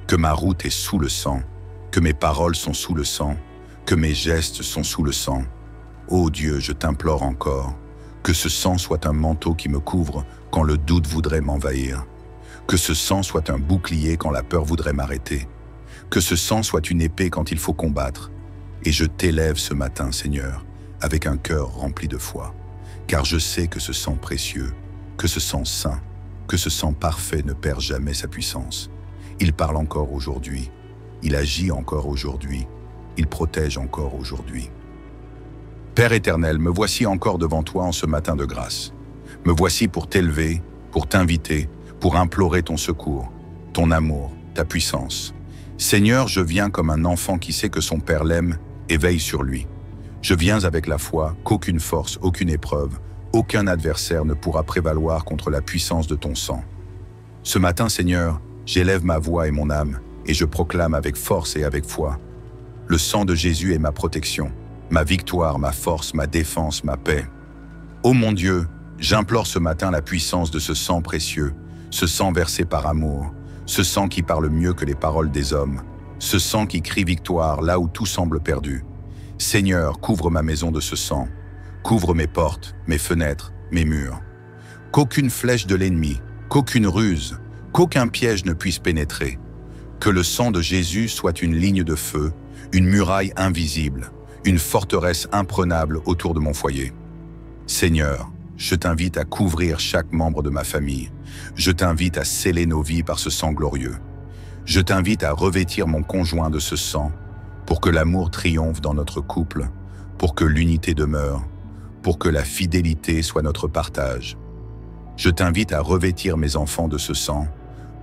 que ma route est sous le sang, que mes paroles sont sous le sang, que mes gestes sont sous le sang. Ô Dieu, je t'implore encore, que ce sang soit un manteau qui me couvre quand le doute voudrait m'envahir, que ce sang soit un bouclier quand la peur voudrait m'arrêter, que ce sang soit une épée quand il faut combattre. Et je t'élève ce matin, Seigneur, avec un cœur rempli de foi, car je sais que ce sang précieux, que ce sang saint, que ce sang parfait ne perd jamais sa puissance. Il parle encore aujourd'hui, il agit encore aujourd'hui, il protège encore aujourd'hui. Père éternel, me voici encore devant toi en ce matin de grâce. Me voici pour t'élever, pour t'inviter, pour implorer ton secours, ton amour, ta puissance. Seigneur, je viens comme un enfant qui sait que son Père l'aime et veille sur lui. Je viens avec la foi qu'aucune force, aucune épreuve, aucun adversaire ne pourra prévaloir contre la puissance de ton sang. Ce matin, Seigneur, j'élève ma voix et mon âme, et je proclame avec force et avec foi. Le sang de Jésus est ma protection, ma victoire, ma force, ma défense, ma paix. Ô mon Dieu, j'implore ce matin la puissance de ce sang précieux, ce sang versé par amour, ce sang qui parle mieux que les paroles des hommes, ce sang qui crie victoire là où tout semble perdu. Seigneur, couvre ma maison de ce sang, couvre mes portes, mes fenêtres, mes murs. Qu'aucune flèche de l'ennemi, qu'aucune ruse, qu'aucun piège ne puisse pénétrer. Que le sang de Jésus soit une ligne de feu, une muraille invisible, une forteresse imprenable autour de mon foyer. Seigneur, je t'invite à couvrir chaque membre de ma famille. Je t'invite à sceller nos vies par ce sang glorieux. Je t'invite à revêtir mon conjoint de ce sang pour que l'amour triomphe dans notre couple, pour que l'unité demeure, pour que la fidélité soit notre partage. Je t'invite à revêtir mes enfants de ce sang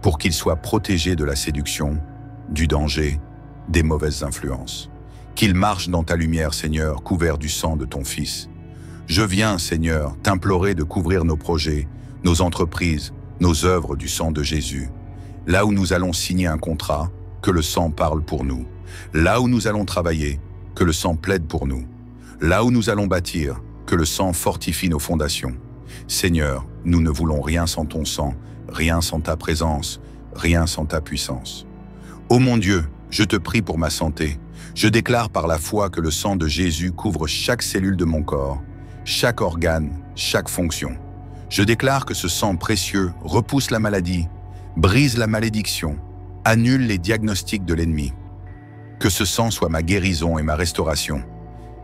pour qu'ils soient protégés de la séduction, du danger, des mauvaises influences. Qu'ils marchent dans ta lumière, Seigneur, couverts du sang de ton Fils. Je viens, Seigneur, t'implorer de couvrir nos projets, nos entreprises, nos œuvres du sang de Jésus. Là où nous allons signer un contrat, que le sang parle pour nous. Là où nous allons travailler, que le sang plaide pour nous. Là où nous allons bâtir, que le sang fortifie nos fondations. Seigneur, nous ne voulons rien sans ton sang, rien sans ta présence, rien sans ta puissance. Ô mon Dieu, je te prie pour ma santé. Je déclare par la foi que le sang de Jésus couvre chaque cellule de mon corps, chaque organe, chaque fonction. Je déclare que ce sang précieux repousse la maladie, brise la malédiction, annule les diagnostics de l'ennemi. Que ce sang soit ma guérison et ma restauration.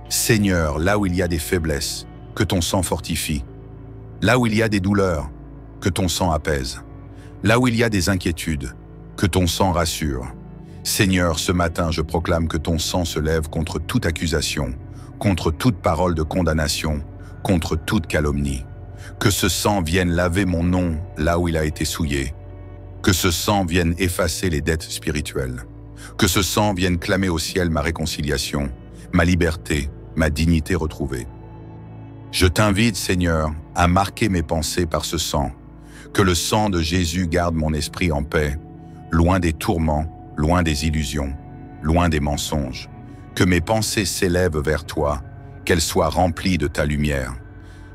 Seigneur, là où il y a des faiblesses, que ton sang fortifie. Là où il y a des douleurs, que ton sang apaise. Là où il y a des inquiétudes, que ton sang rassure. Seigneur, ce matin, je proclame que ton sang se lève contre toute accusation, contre toute parole de condamnation, contre toute calomnie. Que ce sang vienne laver mon nom là où il a été souillé. Que ce sang vienne effacer les dettes spirituelles. Que ce sang vienne clamer au ciel ma réconciliation, ma liberté, ma dignité retrouvée. Je t'invite, Seigneur, à marquer mes pensées par ce sang. Que le sang de Jésus garde mon esprit en paix, loin des tourments, loin des illusions, loin des mensonges. Que mes pensées s'élèvent vers toi, qu'elles soient remplies de ta lumière.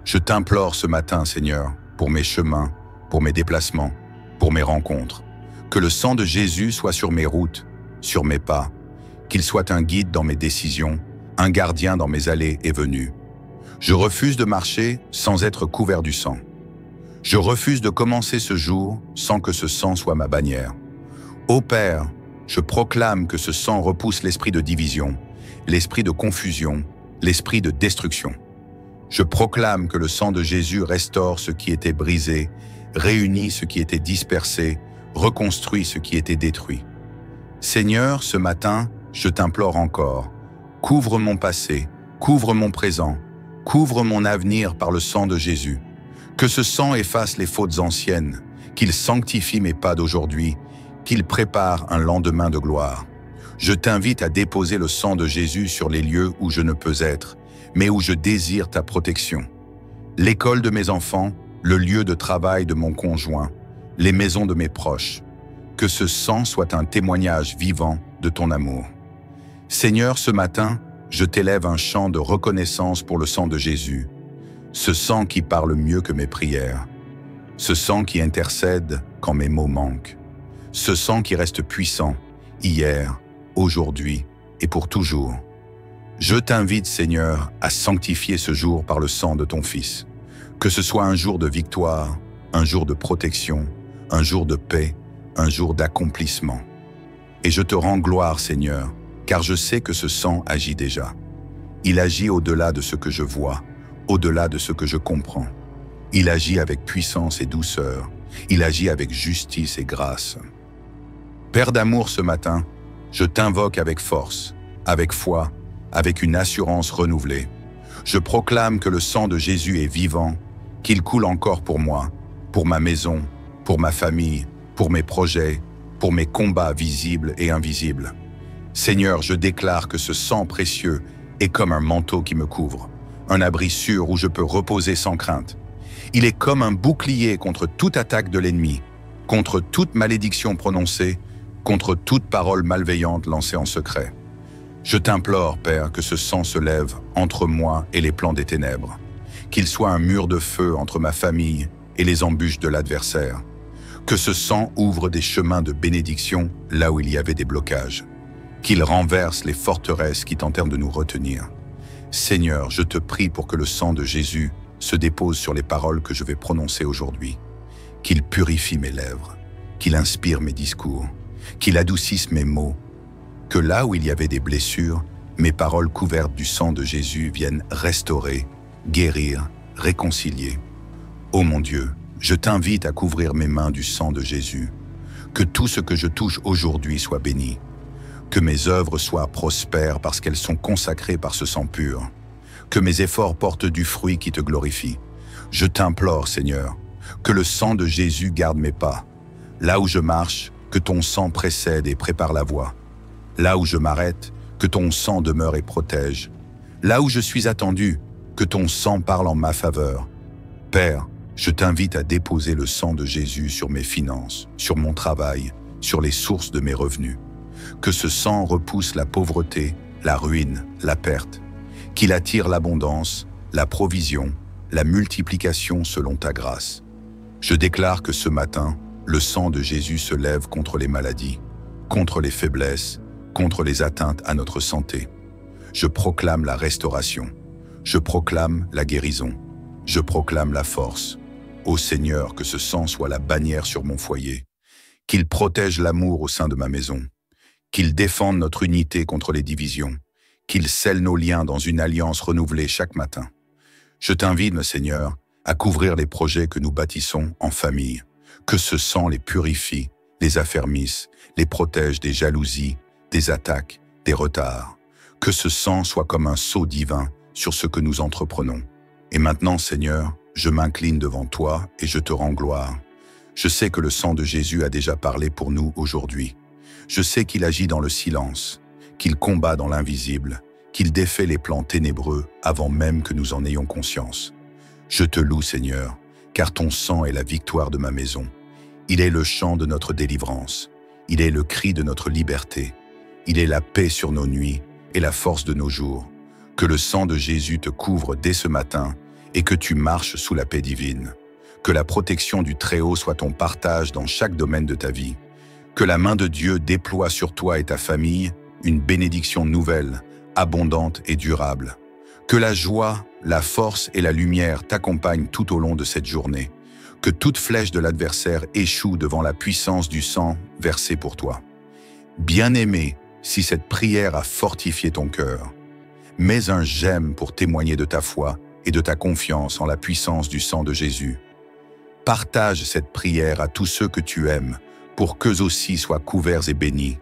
Je t'implore ce matin, Seigneur, pour mes chemins, pour mes déplacements, pour mes rencontres. Que le sang de Jésus soit sur mes routes, sur mes pas, qu'il soit un guide dans mes décisions, un gardien dans mes allées et venues. Je refuse de marcher sans être couvert du sang. Je refuse de commencer ce jour sans que ce sang soit ma bannière. Ô Père, je proclame que ce sang repousse l'esprit de division, l'esprit de confusion, l'esprit de destruction. Je proclame que le sang de Jésus restaure ce qui était brisé, réunit ce qui était dispersé, reconstruit ce qui était détruit. Seigneur, ce matin, je t'implore encore, couvre mon passé, couvre mon présent, couvre mon avenir par le sang de Jésus. Que ce sang efface les fautes anciennes, qu'il sanctifie mes pas d'aujourd'hui, qu'il prépare un lendemain de gloire. Je t'invite à déposer le sang de Jésus sur les lieux où je ne peux être, mais où je désire ta protection. L'école de mes enfants, le lieu de travail de mon conjoint, les maisons de mes proches. Que ce sang soit un témoignage vivant de ton amour. Seigneur, ce matin, je t'élève un chant de reconnaissance pour le sang de Jésus, ce sang qui parle mieux que mes prières, ce sang qui intercède quand mes mots manquent, ce sang qui reste puissant, hier, aujourd'hui et pour toujours. Je t'invite, Seigneur, à sanctifier ce jour par le sang de ton Fils. Que ce soit un jour de victoire, un jour de protection, un jour de paix, un jour d'accomplissement. Et je te rends gloire, Seigneur, car je sais que ce sang agit déjà. Il agit au-delà de ce que je vois, au-delà de ce que je comprends. Il agit avec puissance et douceur. Il agit avec justice et grâce. Père d'amour, ce matin, je t'invoque avec force, avec foi, avec une assurance renouvelée. Je proclame que le sang de Jésus est vivant, qu'il coule encore pour moi, pour ma maison, pour ma famille, pour mes projets, pour mes combats visibles et invisibles. Seigneur, je déclare que ce sang précieux est comme un manteau qui me couvre, un abri sûr où je peux reposer sans crainte. Il est comme un bouclier contre toute attaque de l'ennemi, contre toute malédiction prononcée, contre toute parole malveillante lancée en secret. Je t'implore, Père, que ce sang se lève entre moi et les plans des ténèbres, qu'il soit un mur de feu entre ma famille et les embûches de l'adversaire, que ce sang ouvre des chemins de bénédiction là où il y avait des blocages, qu'il renverse les forteresses qui tentèrent de nous retenir. Seigneur, je te prie pour que le sang de Jésus se dépose sur les paroles que je vais prononcer aujourd'hui, qu'il purifie mes lèvres, qu'il inspire mes discours, qu'il adoucisse mes mots, que là où il y avait des blessures, mes paroles couvertes du sang de Jésus viennent restaurer, guérir, réconcilier. Ô mon Dieu, je t'invite à couvrir mes mains du sang de Jésus, que tout ce que je touche aujourd'hui soit béni, que mes œuvres soient prospères parce qu'elles sont consacrées par ce sang pur, que mes efforts portent du fruit qui te glorifie. Je t'implore, Seigneur, que le sang de Jésus garde mes pas. Là où je marche, que ton sang précède et prépare la voie. Là où je m'arrête, que ton sang demeure et protège. Là où je suis attendu, que ton sang parle en ma faveur. Père, je t'invite à déposer le sang de Jésus sur mes finances, sur mon travail, sur les sources de mes revenus. Que ce sang repousse la pauvreté, la ruine, la perte. Qu'il attire l'abondance, la provision, la multiplication selon ta grâce. Je déclare que ce matin, le sang de Jésus se lève contre les maladies, contre les faiblesses, contre les atteintes à notre santé. Je proclame la restauration. Je proclame la guérison. Je proclame la force. Ô Seigneur, que ce sang soit la bannière sur mon foyer, qu'il protège l'amour au sein de ma maison, qu'il défende notre unité contre les divisions, qu'il scelle nos liens dans une alliance renouvelée chaque matin. Je t'invite, Seigneur, à couvrir les projets que nous bâtissons en famille, que ce sang les purifie, les affermisse, les protège des jalousies, des attaques, des retards. Que ce sang soit comme un sceau divin sur ce que nous entreprenons. Et maintenant, Seigneur, je m'incline devant toi et je te rends gloire. Je sais que le sang de Jésus a déjà parlé pour nous aujourd'hui. Je sais qu'il agit dans le silence, qu'il combat dans l'invisible, qu'il défait les plans ténébreux avant même que nous en ayons conscience. Je te loue, Seigneur, car ton sang est la victoire de ma maison. Il est le chant de notre délivrance. Il est le cri de notre liberté. Il est la paix sur nos nuits et la force de nos jours. Que le sang de Jésus te couvre dès ce matin et que tu marches sous la paix divine. Que la protection du Très-Haut soit ton partage dans chaque domaine de ta vie. Que la main de Dieu déploie sur toi et ta famille une bénédiction nouvelle, abondante et durable. Que la joie, la force et la lumière t'accompagnent tout au long de cette journée. Que toute flèche de l'adversaire échoue devant la puissance du sang versé pour toi. Bien-aimé, si cette prière a fortifié ton cœur, Mets un j'aime pour témoigner de ta foi et de ta confiance en la puissance du sang de Jésus. Partage cette prière à tous ceux que tu aimes pour qu'eux aussi soient couverts et bénis.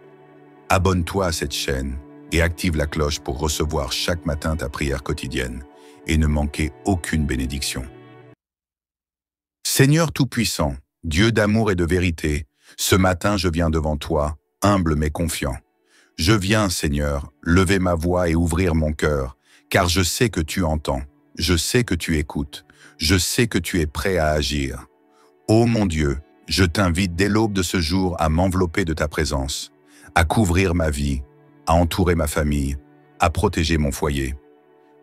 Abonne-toi à cette chaîne et active la cloche pour recevoir chaque matin ta prière quotidienne et ne manquer aucune bénédiction. Seigneur Tout-Puissant, Dieu d'amour et de vérité, ce matin je viens devant toi, humble mais confiant. Je viens, Seigneur, lever ma voix et ouvrir mon cœur, car je sais que tu entends, je sais que tu écoutes, je sais que tu es prêt à agir. Ô mon Dieu, je t'invite dès l'aube de ce jour à m'envelopper de ta présence, à couvrir ma vie, à entourer ma famille, à protéger mon foyer.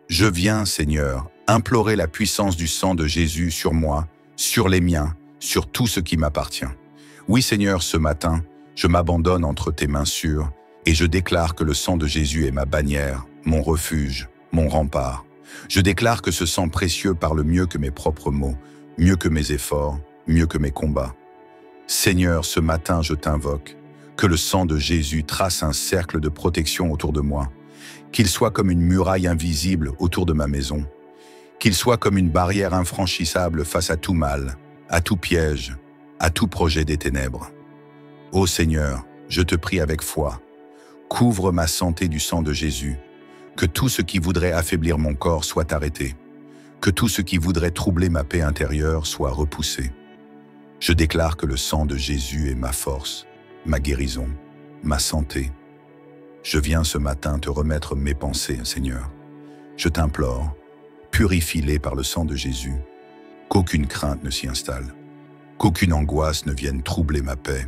Je viens, Seigneur, implorer la puissance du sang de Jésus sur moi, sur les miens, sur tout ce qui m'appartient. Oui, Seigneur, ce matin, je m'abandonne entre tes mains sûres et je déclare que le sang de Jésus est ma bannière, mon refuge, mon rempart. Je déclare que ce sang précieux parle mieux que mes propres mots, mieux que mes efforts, mieux que mes combats. Seigneur, ce matin, je t'invoque, que le sang de Jésus trace un cercle de protection autour de moi, qu'il soit comme une muraille invisible autour de ma maison, qu'il soit comme une barrière infranchissable face à tout mal, à tout piège, à tout projet des ténèbres. Ô Seigneur, je te prie avec foi, couvre ma santé du sang de Jésus, que tout ce qui voudrait affaiblir mon corps soit arrêté, que tout ce qui voudrait troubler ma paix intérieure soit repoussé. Je déclare que le sang de Jésus est ma force, ma guérison, ma santé. Je viens ce matin te remettre mes pensées, Seigneur. Je t'implore, purifie-les par le sang de Jésus, qu'aucune crainte ne s'y installe, qu'aucune angoisse ne vienne troubler ma paix,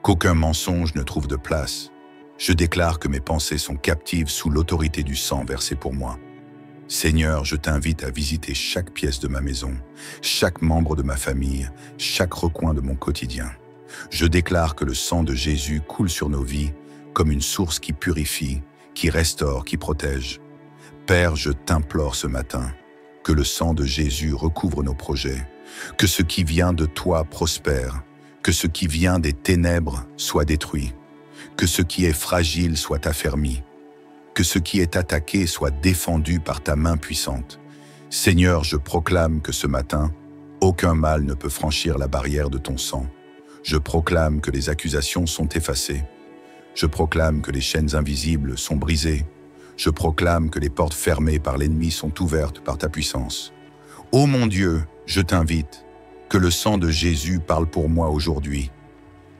qu'aucun mensonge ne trouve de place. Je déclare que mes pensées sont captives sous l'autorité du sang versé pour moi. Seigneur, je t'invite à visiter chaque pièce de ma maison, chaque membre de ma famille, chaque recoin de mon quotidien. Je déclare que le sang de Jésus coule sur nos vies comme une source qui purifie, qui restaure, qui protège. Père, je t'implore ce matin que le sang de Jésus recouvre nos projets, que ce qui vient de toi prospère, que ce qui vient des ténèbres soit détruit, que ce qui est fragile soit affermi, que ce qui est attaqué soit défendu par ta main puissante. Seigneur, je proclame que ce matin, aucun mal ne peut franchir la barrière de ton sang. Je proclame que les accusations sont effacées. Je proclame que les chaînes invisibles sont brisées. Je proclame que les portes fermées par l'ennemi sont ouvertes par ta puissance. Ô mon Dieu, je t'invite, que le sang de Jésus parle pour moi aujourd'hui.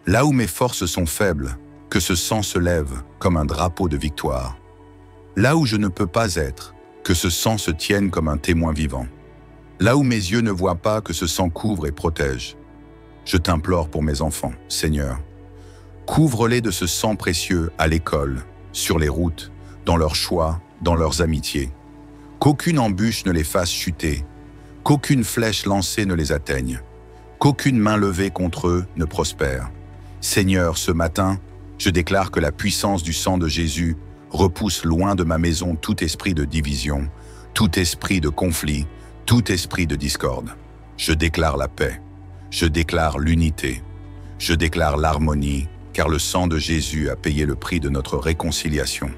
Là où mes forces sont faibles, que ce sang se lève comme un drapeau de victoire. Là où je ne peux pas être, que ce sang se tienne comme un témoin vivant. Là où mes yeux ne voient pas, que ce sang couvre et protège. Je t'implore pour mes enfants, Seigneur. Couvre-les de ce sang précieux à l'école, sur les routes, dans leurs choix, dans leurs amitiés. Qu'aucune embûche ne les fasse chuter, qu'aucune flèche lancée ne les atteigne, qu'aucune main levée contre eux ne prospère. Seigneur, ce matin, je déclare que la puissance du sang de Jésus repousse loin de ma maison tout esprit de division, tout esprit de conflit, tout esprit de discorde. Je déclare la paix, je déclare l'unité, je déclare l'harmonie, car le sang de Jésus a payé le prix de notre réconciliation.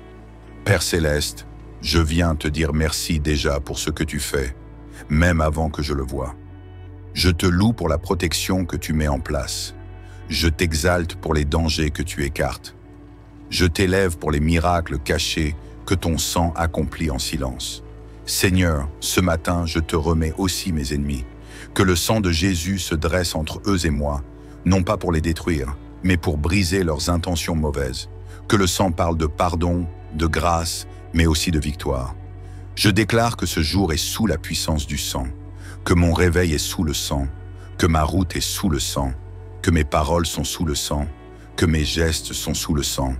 Père Céleste, je viens te dire merci déjà pour ce que tu fais, même avant que je le voie. Je te loue pour la protection que tu mets en place. Je t'exalte pour les dangers que tu écartes. Je t'élève pour les miracles cachés que ton sang accomplit en silence. Seigneur, ce matin, je te remets aussi mes ennemis. Que le sang de Jésus se dresse entre eux et moi, non pas pour les détruire, mais pour briser leurs intentions mauvaises. Que le sang parle de pardon, de grâce, mais aussi de victoire. Je déclare que ce jour est sous la puissance du sang, que mon réveil est sous le sang, que ma route est sous le sang, que mes paroles sont sous le sang, que mes gestes sont sous le sang.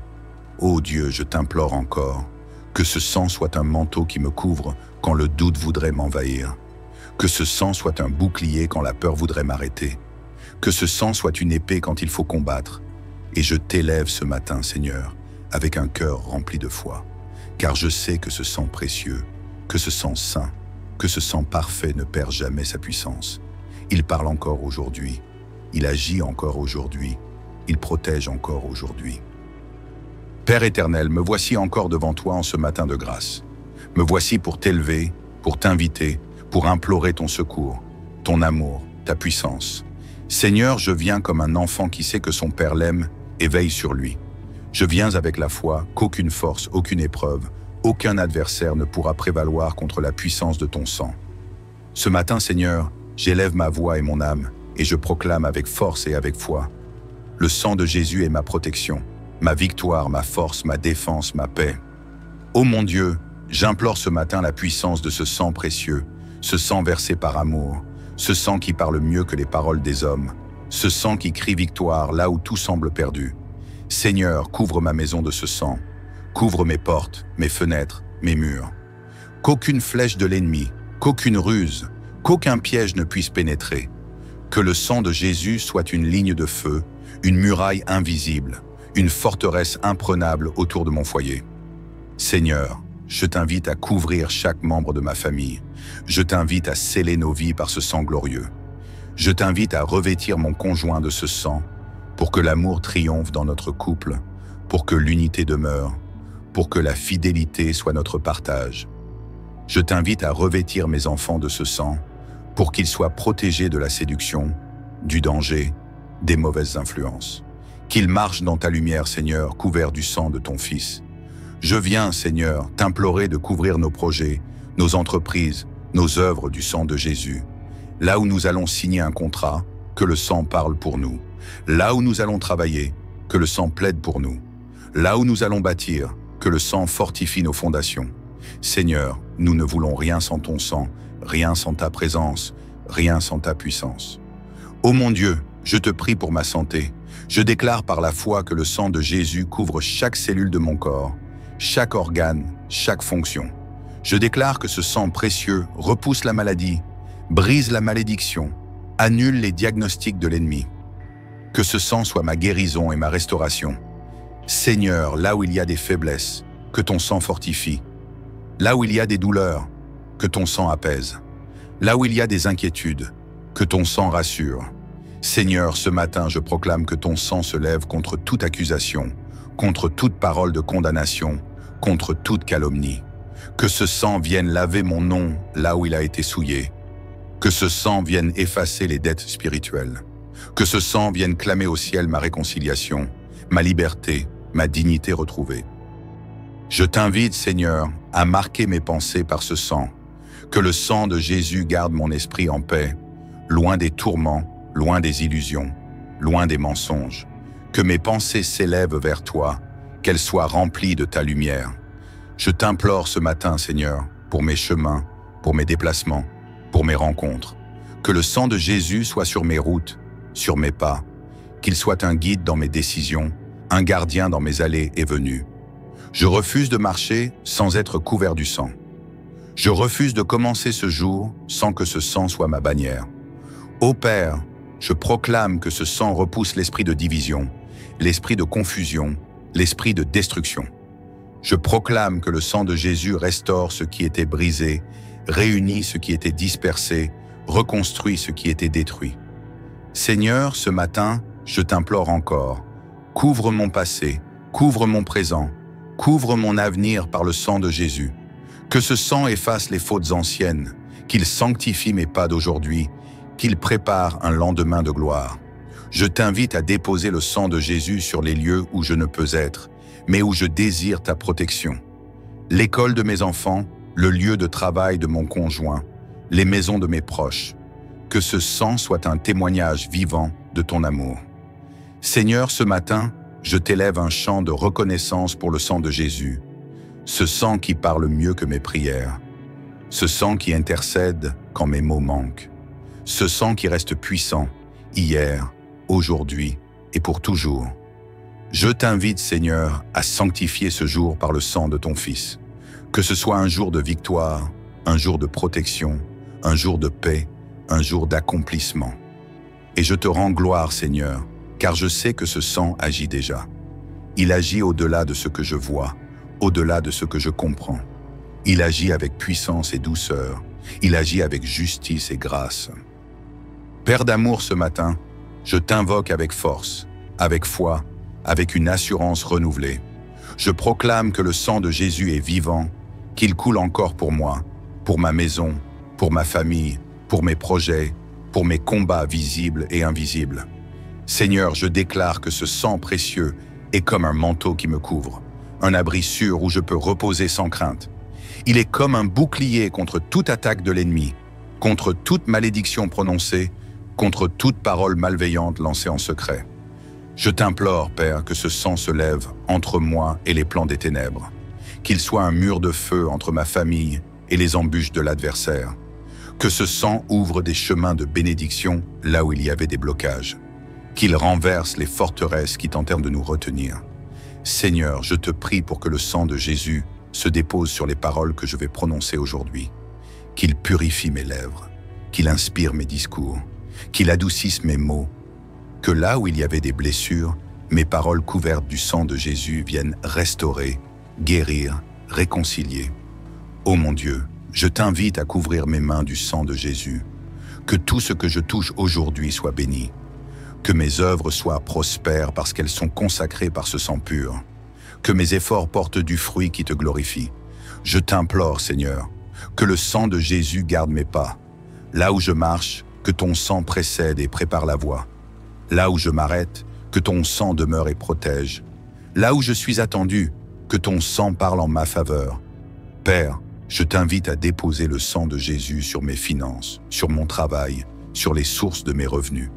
Ô Dieu, je t'implore encore, que ce sang soit un manteau qui me couvre quand le doute voudrait m'envahir, que ce sang soit un bouclier quand la peur voudrait m'arrêter, que ce sang soit une épée quand il faut combattre. Et je t'élève ce matin, Seigneur, avec un cœur rempli de foi, car je sais que ce sang précieux, que ce sang saint, que ce sang parfait ne perd jamais sa puissance. Il parle encore aujourd'hui, il agit encore aujourd'hui, il protège encore aujourd'hui. Père éternel, me voici encore devant toi en ce matin de grâce. Me voici pour t'élever, pour t'inviter, pour implorer ton secours, ton amour, ta puissance. Seigneur, je viens comme un enfant qui sait que son Père l'aime et veille sur lui. Je viens avec la foi qu'aucune force, aucune épreuve, aucun adversaire ne pourra prévaloir contre la puissance de ton sang. Ce matin, Seigneur, j'élève ma voix et mon âme, et je proclame avec force et avec foi. Le sang de Jésus est ma protection, ma victoire, ma force, ma défense, ma paix. Ô mon Dieu, j'implore ce matin la puissance de ce sang précieux, ce sang versé par amour, ce sang qui parle mieux que les paroles des hommes, ce sang qui crie victoire là où tout semble perdu. Seigneur, couvre ma maison de ce sang, couvre mes portes, mes fenêtres, mes murs. Qu'aucune flèche de l'ennemi, qu'aucune ruse, qu'aucun piège ne puisse pénétrer. Que le sang de Jésus soit une ligne de feu, une muraille invisible, une forteresse imprenable autour de mon foyer. Seigneur, je t'invite à couvrir chaque membre de ma famille. Je t'invite à sceller nos vies par ce sang glorieux. Je t'invite à revêtir mon conjoint de ce sang pour que l'amour triomphe dans notre couple, pour que l'unité demeure, pour que la fidélité soit notre partage. Je t'invite à revêtir mes enfants de ce sang pour qu'ils soient protégés de la séduction, du danger, des mauvaises influences. Qu'ils marchent dans ta lumière, Seigneur, couverts du sang de ton Fils. Je viens, Seigneur, t'implorer de couvrir nos projets, nos entreprises, nos œuvres du sang de Jésus. Là où nous allons signer un contrat, que le sang parle pour nous. Là où nous allons travailler, que le sang plaide pour nous. Là où nous allons bâtir, que le sang fortifie nos fondations. Seigneur, nous ne voulons rien sans ton sang, rien sans ta présence, rien sans ta puissance. Ô mon Dieu, je te prie pour ma santé. Je déclare par la foi que le sang de Jésus couvre chaque cellule de mon corps, chaque organe, chaque fonction. Je déclare que ce sang précieux repousse la maladie, brise la malédiction, annule les diagnostics de l'ennemi. Que ce sang soit ma guérison et ma restauration. Seigneur, là où il y a des faiblesses, que ton sang fortifie. Là où il y a des douleurs, que ton sang apaise. Là où il y a des inquiétudes, que ton sang rassure. Seigneur, ce matin, je proclame que ton sang se lève contre toute accusation, contre toute parole de condamnation, contre toute calomnie. Que ce sang vienne laver mon nom là où il a été souillé. Que ce sang vienne effacer les dettes spirituelles. Que ce sang vienne clamer au ciel ma réconciliation, ma liberté, ma dignité retrouvée. Je t'invite, Seigneur, à marquer mes pensées par ce sang. Que le sang de Jésus garde mon esprit en paix, loin des tourments, loin des illusions, loin des mensonges. Que mes pensées s'élèvent vers toi, qu'elles soient remplies de ta lumière. Je t'implore ce matin, Seigneur, pour mes chemins, pour mes déplacements, pour mes rencontres. Que le sang de Jésus soit sur mes routes, sur mes pas, qu'il soit un guide dans mes décisions, un gardien dans mes allées et venues. Je refuse de marcher sans être couvert du sang. Je refuse de commencer ce jour sans que ce sang soit ma bannière. Ô Père, je proclame que ce sang repousse l'esprit de division, l'esprit de confusion, l'esprit de destruction. Je proclame que le sang de Jésus restaure ce qui était brisé, réunit ce qui était dispersé, reconstruit ce qui était détruit. Seigneur, ce matin, je t'implore encore, couvre mon passé, couvre mon présent, couvre mon avenir par le sang de Jésus. Que ce sang efface les fautes anciennes, qu'il sanctifie mes pas d'aujourd'hui, qu'il prépare un lendemain de gloire. Je t'invite à déposer le sang de Jésus sur les lieux où je ne peux être, mais où je désire ta protection. L'école de mes enfants, le lieu de travail de mon conjoint, les maisons de mes proches. Que ce sang soit un témoignage vivant de ton amour. Seigneur, ce matin, je t'élève un chant de reconnaissance pour le sang de Jésus, ce sang qui parle mieux que mes prières, ce sang qui intercède quand mes mots manquent, ce sang qui reste puissant, hier, aujourd'hui et pour toujours. Je t'invite, Seigneur, à sanctifier ce jour par le sang de ton Fils. Que ce soit un jour de victoire, un jour de protection, un jour de paix, un jour d'accomplissement. Et je te rends gloire, Seigneur, car je sais que ce sang agit déjà. Il agit au-delà de ce que je vois, au-delà de ce que je comprends. Il agit avec puissance et douceur. Il agit avec justice et grâce. Père d'amour, ce matin, je t'invoque avec force, avec foi, avec une assurance renouvelée. Je proclame que le sang de Jésus est vivant, qu'il coule encore pour moi, pour ma maison, pour ma famille, pour mes projets, pour mes combats visibles et invisibles. Seigneur, je déclare que ce sang précieux est comme un manteau qui me couvre, un abri sûr où je peux reposer sans crainte. Il est comme un bouclier contre toute attaque de l'ennemi, contre toute malédiction prononcée, contre toute parole malveillante lancée en secret. Je t'implore, Père, que ce sang se lève entre moi et les plans des ténèbres, qu'il soit un mur de feu entre ma famille et les embûches de l'adversaire, que ce sang ouvre des chemins de bénédiction là où il y avait des blocages, qu'il renverse les forteresses qui tentèrent de nous retenir. Seigneur, je te prie pour que le sang de Jésus se dépose sur les paroles que je vais prononcer aujourd'hui, qu'il purifie mes lèvres, qu'il inspire mes discours, qu'il adoucisse mes mots, que là où il y avait des blessures, mes paroles couvertes du sang de Jésus viennent restaurer, guérir, réconcilier. Ô mon Dieu, je t'invite à couvrir mes mains du sang de Jésus, que tout ce que je touche aujourd'hui soit béni, que mes œuvres soient prospères parce qu'elles sont consacrées par ce sang pur, que mes efforts portent du fruit qui te glorifie. Je t'implore, Seigneur, que le sang de Jésus garde mes pas. Là où je marche, que ton sang précède et prépare la voie. Là où je m'arrête, que ton sang demeure et protège. Là où je suis attendu, que ton sang parle en ma faveur. Père, je t'invite à déposer le sang de Jésus sur mes finances, sur mon travail, sur les sources de mes revenus.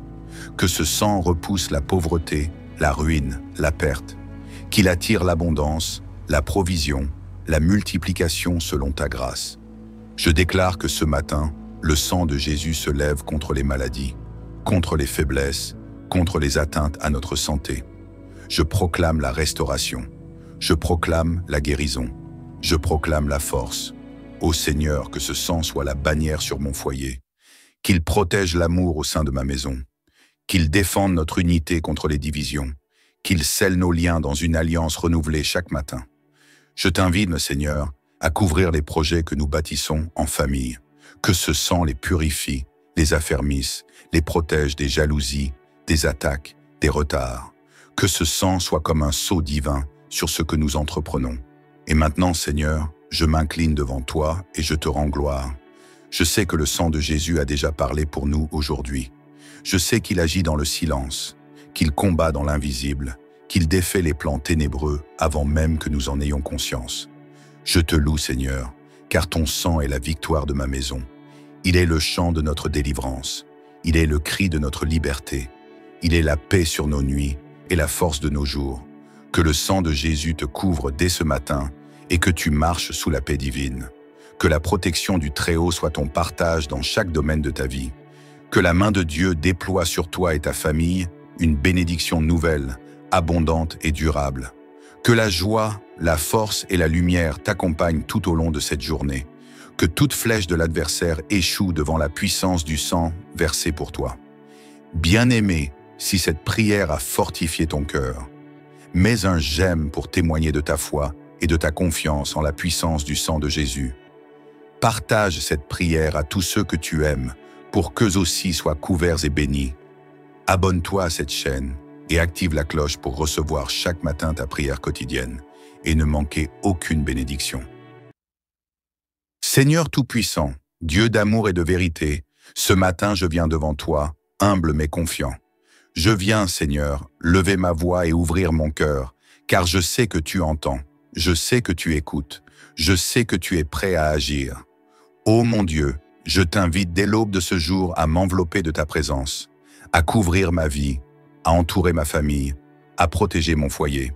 Que ce sang repousse la pauvreté, la ruine, la perte, qu'il attire l'abondance, la provision, la multiplication selon ta grâce. Je déclare que ce matin, le sang de Jésus se lève contre les maladies, contre les faiblesses, contre les atteintes à notre santé. Je proclame la restauration. Je proclame la guérison. Je proclame la force. Ô Seigneur, que ce sang soit la bannière sur mon foyer, qu'il protège l'amour au sein de ma maison, qu'il défende notre unité contre les divisions, qu'il scelle nos liens dans une alliance renouvelée chaque matin. Je t'invite, Seigneur, à couvrir les projets que nous bâtissons en famille, que ce sang les purifie, les affermisse, les protège des jalousies, des attaques, des retards. Que ce sang soit comme un sceau divin sur ce que nous entreprenons. Et maintenant, Seigneur, je m'incline devant toi et je te rends gloire. Je sais que le sang de Jésus a déjà parlé pour nous aujourd'hui. Je sais qu'il agit dans le silence, qu'il combat dans l'invisible, qu'il défait les plans ténébreux avant même que nous en ayons conscience. Je te loue, Seigneur, car ton sang est la victoire de ma maison. Il est le chant de notre délivrance. Il est le cri de notre liberté. Il est la paix sur nos nuits et la force de nos jours. Que le sang de Jésus te couvre dès ce matin et que tu marches sous la paix divine. Que la protection du Très-Haut soit ton partage dans chaque domaine de ta vie. Que la main de Dieu déploie sur toi et ta famille une bénédiction nouvelle, abondante et durable. Que la joie, la force et la lumière t'accompagnent tout au long de cette journée. Que toute flèche de l'adversaire échoue devant la puissance du sang versé pour toi. Bien-aimé, si cette prière a fortifié ton cœur, mets un j'aime pour témoigner de ta foi et de ta confiance en la puissance du sang de Jésus. Partage cette prière à tous ceux que tu aimes pour qu'eux aussi soient couverts et bénis. Abonne-toi à cette chaîne et active la cloche pour recevoir chaque matin ta prière quotidienne et ne manquer aucune bénédiction. Seigneur Tout-Puissant, Dieu d'amour et de vérité, ce matin je viens devant toi, humble mais confiant. Je viens, Seigneur, lever ma voix et ouvrir mon cœur, car je sais que tu entends, je sais que tu écoutes, je sais que tu es prêt à agir. Ô mon Dieu, je t'invite dès l'aube de ce jour à m'envelopper de ta présence, à couvrir ma vie, à entourer ma famille, à protéger mon foyer.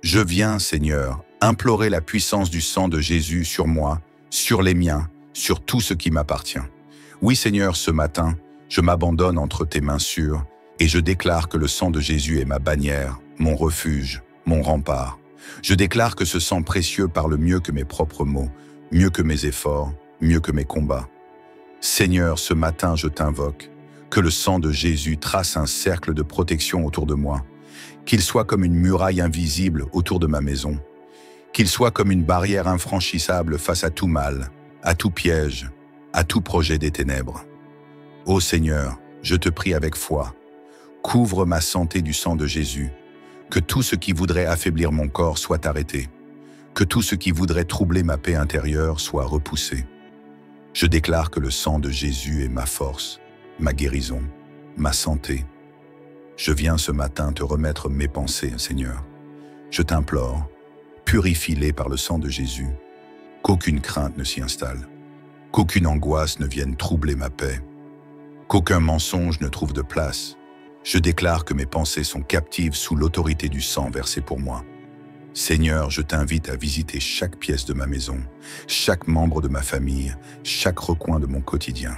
Je viens, Seigneur, implorer la puissance du sang de Jésus sur moi, sur les miens, sur tout ce qui m'appartient. Oui, Seigneur, ce matin, je m'abandonne entre tes mains sûres et je déclare que le sang de Jésus est ma bannière, mon refuge, mon rempart. Je déclare que ce sang précieux parle mieux que mes propres mots, mieux que mes efforts, mieux que mes combats. Seigneur, ce matin, je t'invoque, que le sang de Jésus trace un cercle de protection autour de moi, qu'il soit comme une muraille invisible autour de ma maison, qu'il soit comme une barrière infranchissable face à tout mal, à tout piège, à tout projet des ténèbres. Ô Seigneur, je te prie avec foi, couvre ma santé du sang de Jésus, que tout ce qui voudrait affaiblir mon corps soit arrêté, Que tout ce qui voudrait troubler ma paix intérieure soit repoussé. Je déclare que le sang de Jésus est ma force, ma guérison, ma santé. Je viens ce matin te remettre mes pensées, Seigneur. Je t'implore, purifie-les par le sang de Jésus, qu'aucune crainte ne s'y installe, qu'aucune angoisse ne vienne troubler ma paix, qu'aucun mensonge ne trouve de place. Je déclare que mes pensées sont captives sous l'autorité du sang versé pour moi. Seigneur, je t'invite à visiter chaque pièce de ma maison, chaque membre de ma famille, chaque recoin de mon quotidien.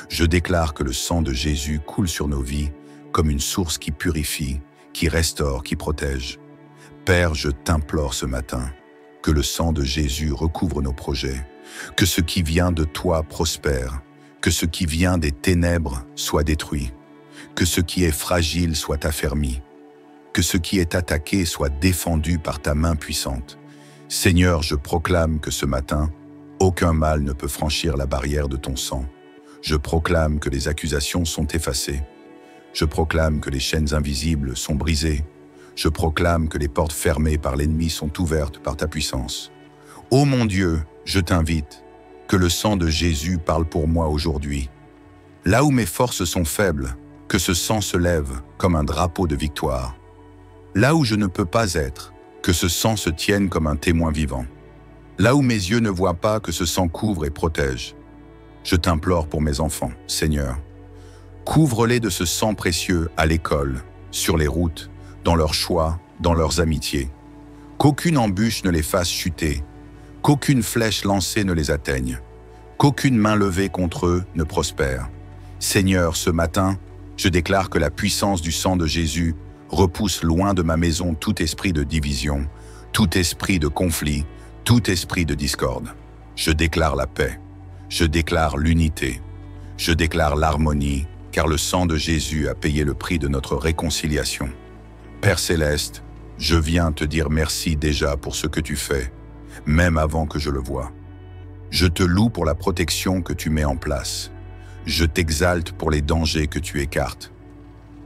Je déclare que le sang de Jésus coule sur nos vies comme une source qui purifie, qui restaure, qui protège. Père, je t'implore ce matin que le sang de Jésus recouvre nos projets, que ce qui vient de toi prospère, que ce qui vient des ténèbres soit détruit, que ce qui est fragile soit affermi, que ce qui est attaqué soit défendu par ta main puissante. Seigneur, je proclame que ce matin, aucun mal ne peut franchir la barrière de ton sang. Je proclame que les accusations sont effacées. Je proclame que les chaînes invisibles sont brisées. Je proclame que les portes fermées par l'ennemi sont ouvertes par ta puissance. Ô mon Dieu, je t'invite, que le sang de Jésus parle pour moi aujourd'hui. Là où mes forces sont faibles, que ce sang se lève comme un drapeau de victoire. Là où je ne peux pas être, que ce sang se tienne comme un témoin vivant. Là où mes yeux ne voient pas, que ce sang couvre et protège. Je t'implore pour mes enfants, Seigneur. Couvre-les de ce sang précieux à l'école, sur les routes, dans leurs choix, dans leurs amitiés. Qu'aucune embûche ne les fasse chuter, qu'aucune flèche lancée ne les atteigne, qu'aucune main levée contre eux ne prospère. Seigneur, ce matin, je déclare que la puissance du sang de Jésus repousse loin de ma maison tout esprit de division, tout esprit de conflit, tout esprit de discorde. Je déclare la paix, je déclare l'unité, je déclare l'harmonie, car le sang de Jésus a payé le prix de notre réconciliation. Père Céleste, je viens te dire merci déjà pour ce que tu fais, même avant que je le voie. Je te loue pour la protection que tu mets en place. Je t'exalte pour les dangers que tu écartes.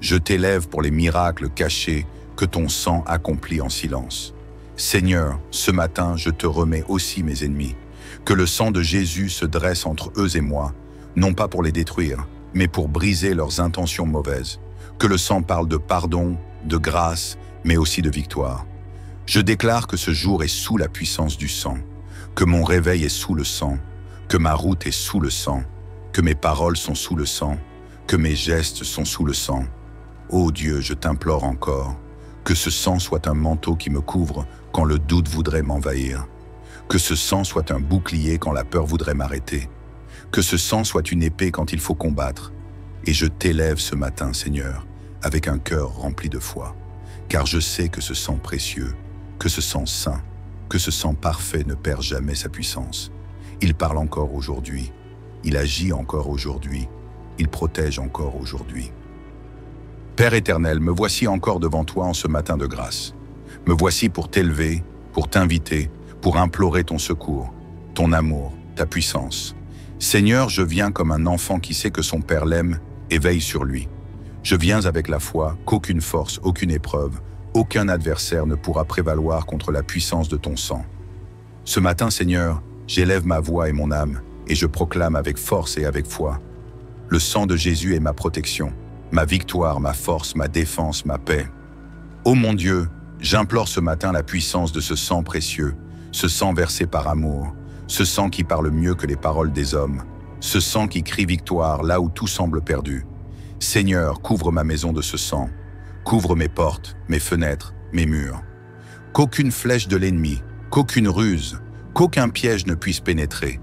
Je t'élève pour les miracles cachés que ton sang accomplit en silence. Seigneur, ce matin, je te remets aussi mes ennemis. Que le sang de Jésus se dresse entre eux et moi, non pas pour les détruire, mais pour briser leurs intentions mauvaises. Que le sang parle de pardon, de grâce, mais aussi de victoire. Je déclare que ce jour est sous la puissance du sang, que mon réveil est sous le sang, que ma route est sous le sang, que mes paroles sont sous le sang, que mes gestes sont sous le sang. Ô Dieu, je t'implore encore, que ce sang soit un manteau qui me couvre quand le doute voudrait m'envahir, que ce sang soit un bouclier quand la peur voudrait m'arrêter, que ce sang soit une épée quand il faut combattre. Et je t'élève ce matin, Seigneur, avec un cœur rempli de foi, car je sais que ce sang précieux, que ce sang saint, que ce sang parfait ne perd jamais sa puissance. Il parle encore aujourd'hui, il agit encore aujourd'hui, il protège encore aujourd'hui. Père éternel, me voici encore devant toi en ce matin de grâce. Me voici pour t'élever, pour t'inviter, pour implorer ton secours, ton amour, ta puissance. Seigneur, je viens comme un enfant qui sait que son Père l'aime et veille sur lui. Je viens avec la foi qu'aucune force, aucune épreuve, aucun adversaire ne pourra prévaloir contre la puissance de ton sang. Ce matin, Seigneur, j'élève ma voix et mon âme, et je proclame avec force et avec foi. Le sang de Jésus est ma protection, ma victoire, ma force, ma défense, ma paix. Ô mon Dieu, j'implore ce matin la puissance de ce sang précieux, ce sang versé par amour, ce sang qui parle mieux que les paroles des hommes, ce sang qui crie victoire là où tout semble perdu. Seigneur, couvre ma maison de ce sang, couvre mes portes, mes fenêtres, mes murs. Qu'aucune flèche de l'ennemi, qu'aucune ruse, qu'aucun piège ne puisse pénétrer.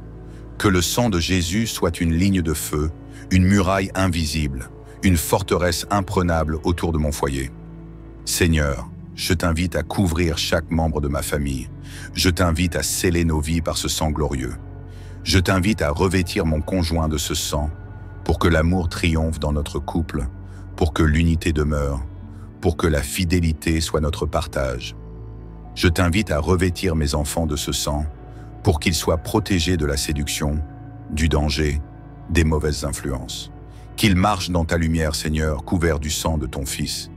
Que le sang de Jésus soit une ligne de feu, une muraille invisible, une forteresse imprenable autour de mon foyer. Seigneur, je t'invite à couvrir chaque membre de ma famille. Je t'invite à sceller nos vies par ce sang glorieux. Je t'invite à revêtir mon conjoint de ce sang pour que l'amour triomphe dans notre couple, pour que l'unité demeure, pour que la fidélité soit notre partage. Je t'invite à revêtir mes enfants de ce sang pour qu'ils soient protégés de la séduction, du danger, des mauvaises influences. Qu'ils marchent dans ta lumière, Seigneur, couverts du sang de ton Fils.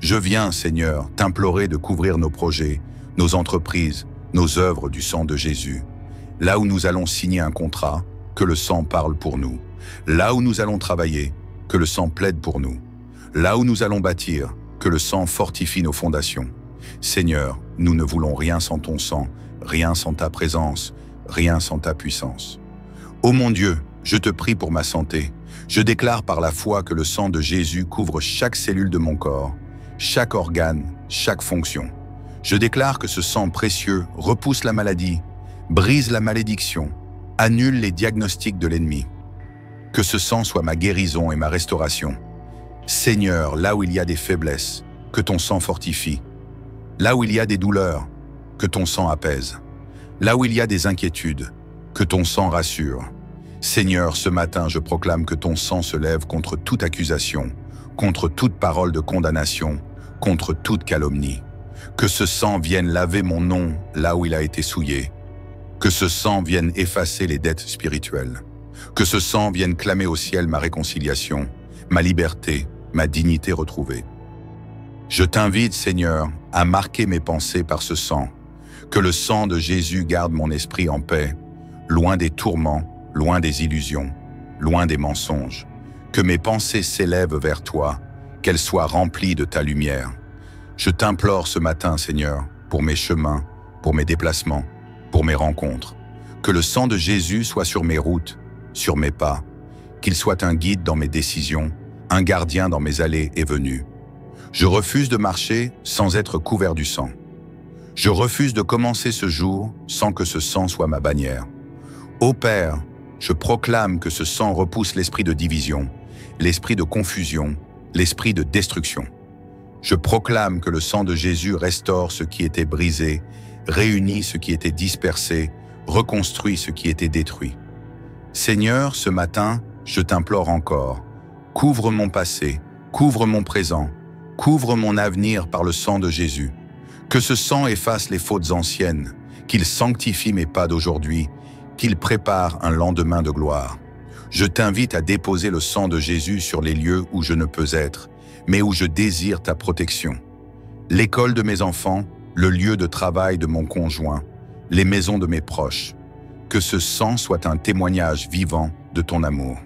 Je viens, Seigneur, t'implorer de couvrir nos projets, nos entreprises, nos œuvres du sang de Jésus. Là où nous allons signer un contrat, que le sang parle pour nous. Là où nous allons travailler, que le sang plaide pour nous. Là où nous allons bâtir, que le sang fortifie nos fondations. Seigneur, nous ne voulons rien sans ton sang, rien sans ta présence, rien sans ta puissance. Ô mon Dieu, je te prie pour ma santé. Je déclare par la foi que le sang de Jésus couvre chaque cellule de mon corps, chaque organe, chaque fonction. Je déclare que ce sang précieux repousse la maladie, brise la malédiction, annule les diagnostics de l'ennemi. Que ce sang soit ma guérison et ma restauration. Seigneur, là où il y a des faiblesses, que ton sang fortifie. Là où il y a des douleurs, que ton sang apaise. Là où il y a des inquiétudes, que ton sang rassure. Seigneur, ce matin, je proclame que ton sang se lève contre toute accusation, contre toute parole de condamnation, contre toute calomnie. Que ce sang vienne laver mon nom là où il a été souillé. Que ce sang vienne effacer les dettes spirituelles. Que ce sang vienne clamer au ciel ma réconciliation, ma liberté, ma dignité retrouvée. Je t'invite, Seigneur, à marquer mes pensées par ce sang. Que le sang de Jésus garde mon esprit en paix, loin des tourments, loin des illusions, loin des mensonges. Que mes pensées s'élèvent vers toi, qu'elles soient remplies de ta lumière. Je t'implore ce matin, Seigneur, pour mes chemins, pour mes déplacements, pour mes rencontres. Que le sang de Jésus soit sur mes routes, sur mes pas, qu'il soit un guide dans mes décisions, un gardien dans mes allées et venues. Je refuse de marcher sans être couvert du sang. Je refuse de commencer ce jour sans que ce sang soit ma bannière. Ô Père, je proclame que ce sang repousse l'esprit de division, l'esprit de confusion, l'esprit de destruction. Je proclame que le sang de Jésus restaure ce qui était brisé, réunit ce qui était dispersé, reconstruit ce qui était détruit. Seigneur, ce matin, je t'implore encore, couvre mon passé, couvre mon présent, couvre mon avenir par le sang de Jésus. Que ce sang efface les fautes anciennes, qu'il sanctifie mes pas d'aujourd'hui, qu'il prépare un lendemain de gloire. Je t'invite à déposer le sang de Jésus sur les lieux où je ne peux être, mais où je désire ta protection. L'école de mes enfants, le lieu de travail de mon conjoint, les maisons de mes proches. Que ce sang soit un témoignage vivant de ton amour.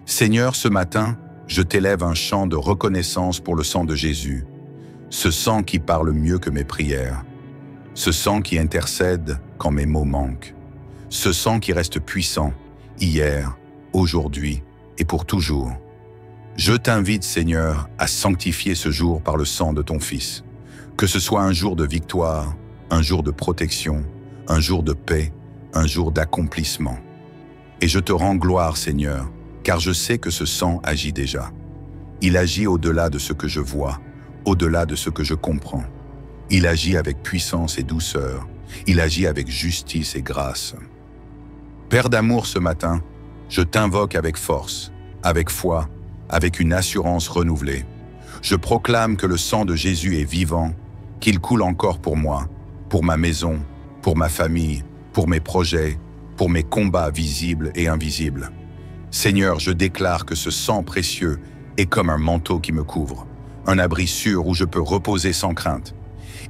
Seigneur, ce matin, je t'élève un chant de reconnaissance pour le sang de Jésus, ce sang qui parle mieux que mes prières, ce sang qui intercède quand mes mots manquent, ce sang qui reste puissant hier, aujourd'hui et pour toujours. Je t'invite, Seigneur, à sanctifier ce jour par le sang de ton Fils. Que ce soit un jour de victoire, un jour de protection, un jour de paix, un jour d'accomplissement. Et je te rends gloire, Seigneur, car je sais que ce sang agit déjà. Il agit au-delà de ce que je vois, au-delà de ce que je comprends. Il agit avec puissance et douceur. Il agit avec justice et grâce. Père d'amour, ce matin, je t'invoque avec force, avec foi, avec une assurance renouvelée. Je proclame que le sang de Jésus est vivant, qu'il coule encore pour moi, pour ma maison, pour ma famille, pour mes projets, pour mes combats visibles et invisibles. Seigneur, je déclare que ce sang précieux est comme un manteau qui me couvre, un abri sûr où je peux reposer sans crainte.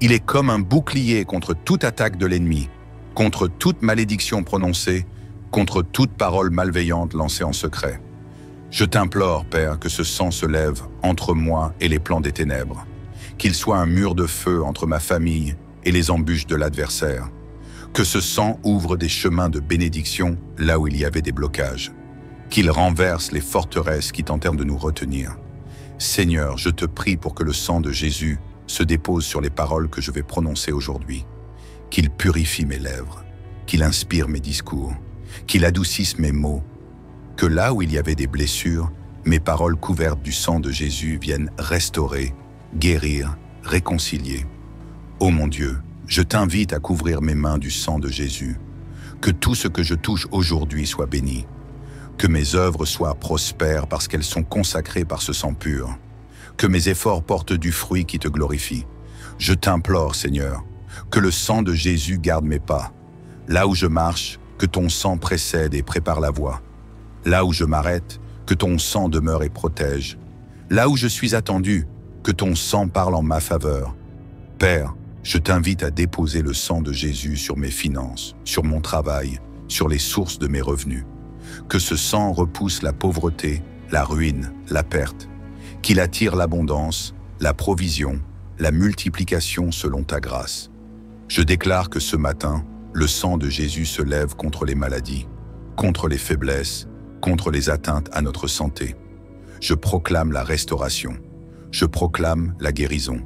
Il est comme un bouclier contre toute attaque de l'ennemi, contre toute malédiction prononcée, contre toute parole malveillante lancée en secret. Je t'implore, Père, que ce sang se lève entre moi et les plans des ténèbres, qu'il soit un mur de feu entre ma famille et les embûches de l'adversaire, que ce sang ouvre des chemins de bénédiction là où il y avait des blocages, qu'il renverse les forteresses qui tentèrent de nous retenir. Seigneur, je te prie pour que le sang de Jésus se dépose sur les paroles que je vais prononcer aujourd'hui, qu'il purifie mes lèvres, qu'il inspire mes discours, qu'il adoucisse mes mots, que là où il y avait des blessures, mes paroles couvertes du sang de Jésus viennent restaurer, guérir, réconcilier. Ô mon Dieu, je t'invite à couvrir mes mains du sang de Jésus, que tout ce que je touche aujourd'hui soit béni, que mes œuvres soient prospères parce qu'elles sont consacrées par ce sang pur, que mes efforts portent du fruit qui te glorifie. Je t'implore, Seigneur, que le sang de Jésus garde mes pas. Là où je marche, que ton sang précède et prépare la voie. Là où je m'arrête, que ton sang demeure et protège. Là où je suis attendu, que ton sang parle en ma faveur. Père, Je t'invite à déposer le sang de Jésus sur mes finances, sur mon travail, sur les sources de mes revenus. Que ce sang repousse la pauvreté, la ruine, la perte. Qu'il attire l'abondance, la provision, la multiplication selon ta grâce. Je déclare que ce matin, le sang de Jésus se lève contre les maladies, contre les faiblesses, contre les atteintes à notre santé. Je proclame la restauration. Je proclame la guérison.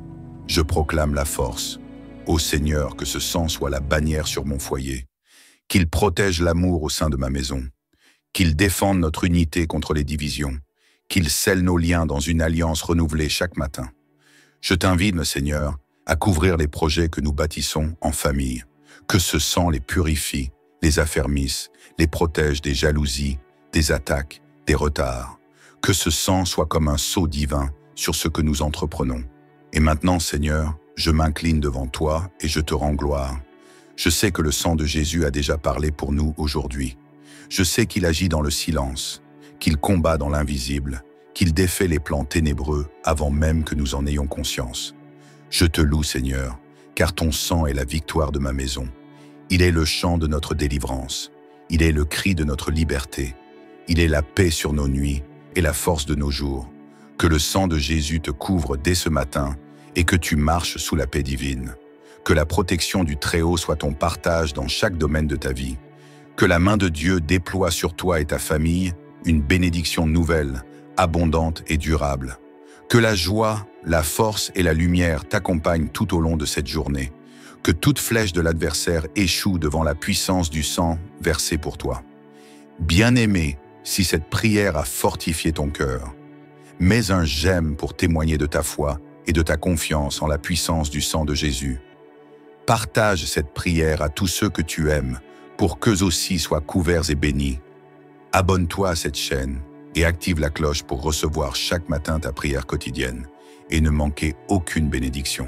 Je proclame la force. Ô Seigneur, que ce sang soit la bannière sur mon foyer. Qu'il protège l'amour au sein de ma maison. Qu'il défende notre unité contre les divisions. Qu'il scelle nos liens dans une alliance renouvelée chaque matin. Je t'invite, Seigneur, à couvrir les projets que nous bâtissons en famille. Que ce sang les purifie, les affermisse, les protège des jalousies, des attaques, des retards. Que ce sang soit comme un sceau divin sur ce que nous entreprenons. Et maintenant, Seigneur, je m'incline devant toi et je te rends gloire. Je sais que le sang de Jésus a déjà parlé pour nous aujourd'hui. Je sais qu'il agit dans le silence, qu'il combat dans l'invisible, qu'il défait les plans ténébreux avant même que nous en ayons conscience. Je te loue, Seigneur, car ton sang est la victoire de ma maison. Il est le chant de notre délivrance. Il est le cri de notre liberté. Il est la paix sur nos nuits et la force de nos jours. Que le sang de Jésus te couvre dès ce matin et que tu marches sous la paix divine. Que la protection du Très-Haut soit ton partage dans chaque domaine de ta vie. Que la main de Dieu déploie sur toi et ta famille une bénédiction nouvelle, abondante et durable. Que la joie, la force et la lumière t'accompagnent tout au long de cette journée. Que toute flèche de l'adversaire échoue devant la puissance du sang versé pour toi. Bien-aimé, si cette prière a fortifié ton cœur, mets un j'aime pour témoigner de ta foi et de ta confiance en la puissance du sang de Jésus. Partage cette prière à tous ceux que tu aimes pour qu'eux aussi soient couverts et bénis. Abonne-toi à cette chaîne et active la cloche pour recevoir chaque matin ta prière quotidienne et ne manquer aucune bénédiction.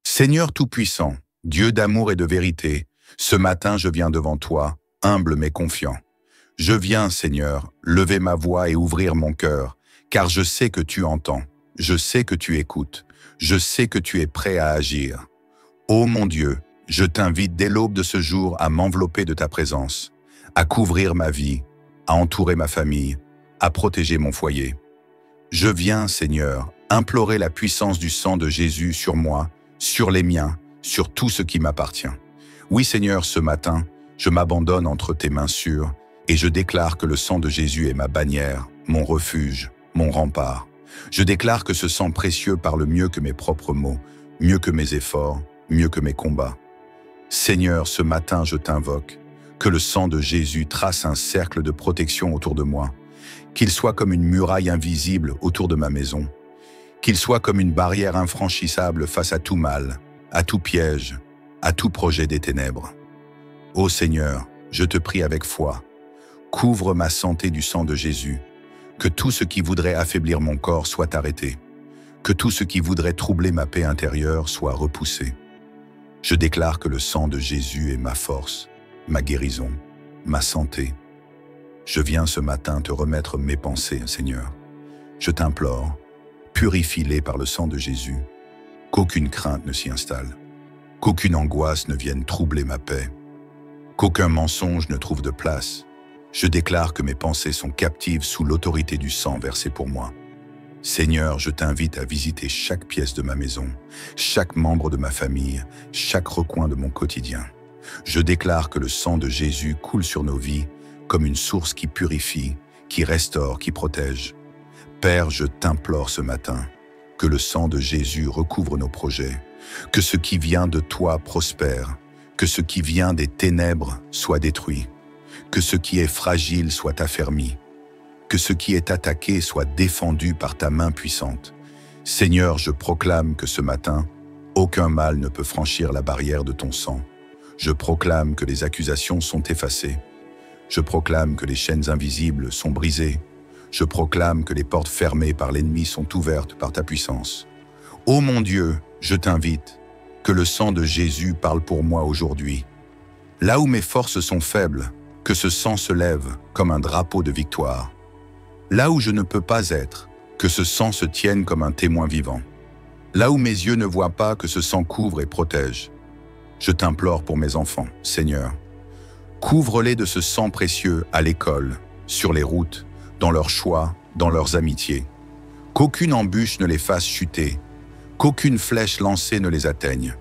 Seigneur Tout-Puissant, Dieu d'amour et de vérité, ce matin je viens devant toi, humble mais confiant. Je viens, Seigneur, lever ma voix et ouvrir mon cœur, car je sais que tu entends, je sais que tu écoutes, je sais que tu es prêt à agir. Ô mon Dieu, je t'invite dès l'aube de ce jour à m'envelopper de ta présence, à couvrir ma vie, à entourer ma famille, à protéger mon foyer. Je viens, Seigneur, implorer la puissance du sang de Jésus sur moi, sur les miens, sur tout ce qui m'appartient. Oui, Seigneur, ce matin, je m'abandonne entre tes mains sûres et je déclare que le sang de Jésus est ma bannière, mon refuge, mon rempart. Je déclare que ce sang précieux parle mieux que mes propres mots, mieux que mes efforts, mieux que mes combats. Seigneur, ce matin, je t'invoque, que le sang de Jésus trace un cercle de protection autour de moi, qu'il soit comme une muraille invisible autour de ma maison, qu'il soit comme une barrière infranchissable face à tout mal, à tout piège, à tout projet des ténèbres. Ô Seigneur, je te prie avec foi, couvre ma santé du sang de Jésus, que tout ce qui voudrait affaiblir mon corps soit arrêté, que tout ce qui voudrait troubler ma paix intérieure soit repoussé. Je déclare que le sang de Jésus est ma force, ma guérison, ma santé. Je viens ce matin te remettre mes pensées, Seigneur. Je t'implore, purifie-les par le sang de Jésus, qu'aucune crainte ne s'y installe, qu'aucune angoisse ne vienne troubler ma paix, qu'aucun mensonge ne trouve de place. Je déclare que mes pensées sont captives sous l'autorité du sang versé pour moi. Seigneur, je t'invite à visiter chaque pièce de ma maison, chaque membre de ma famille, chaque recoin de mon quotidien. Je déclare que le sang de Jésus coule sur nos vies comme une source qui purifie, qui restaure, qui protège. Père, je t'implore ce matin que le sang de Jésus recouvre nos projets, que ce qui vient de toi prospère, que ce qui vient des ténèbres soit détruit, que ce qui est fragile soit affermi, que ce qui est attaqué soit défendu par ta main puissante. Seigneur, je proclame que ce matin, aucun mal ne peut franchir la barrière de ton sang. Je proclame que les accusations sont effacées. Je proclame que les chaînes invisibles sont brisées. Je proclame que les portes fermées par l'ennemi sont ouvertes par ta puissance. Ô mon Dieu, je t'invite, que le sang de Jésus parle pour moi aujourd'hui. Là où mes forces sont faibles, que ce sang se lève comme un drapeau de victoire. Là où je ne peux pas être, que ce sang se tienne comme un témoin vivant. Là où mes yeux ne voient pas, que ce sang couvre et protège. Je t'implore pour mes enfants, Seigneur. Couvre-les de ce sang précieux à l'école, sur les routes, dans leurs choix, dans leurs amitiés. Qu'aucune embûche ne les fasse chuter, qu'aucune flèche lancée ne les atteigne,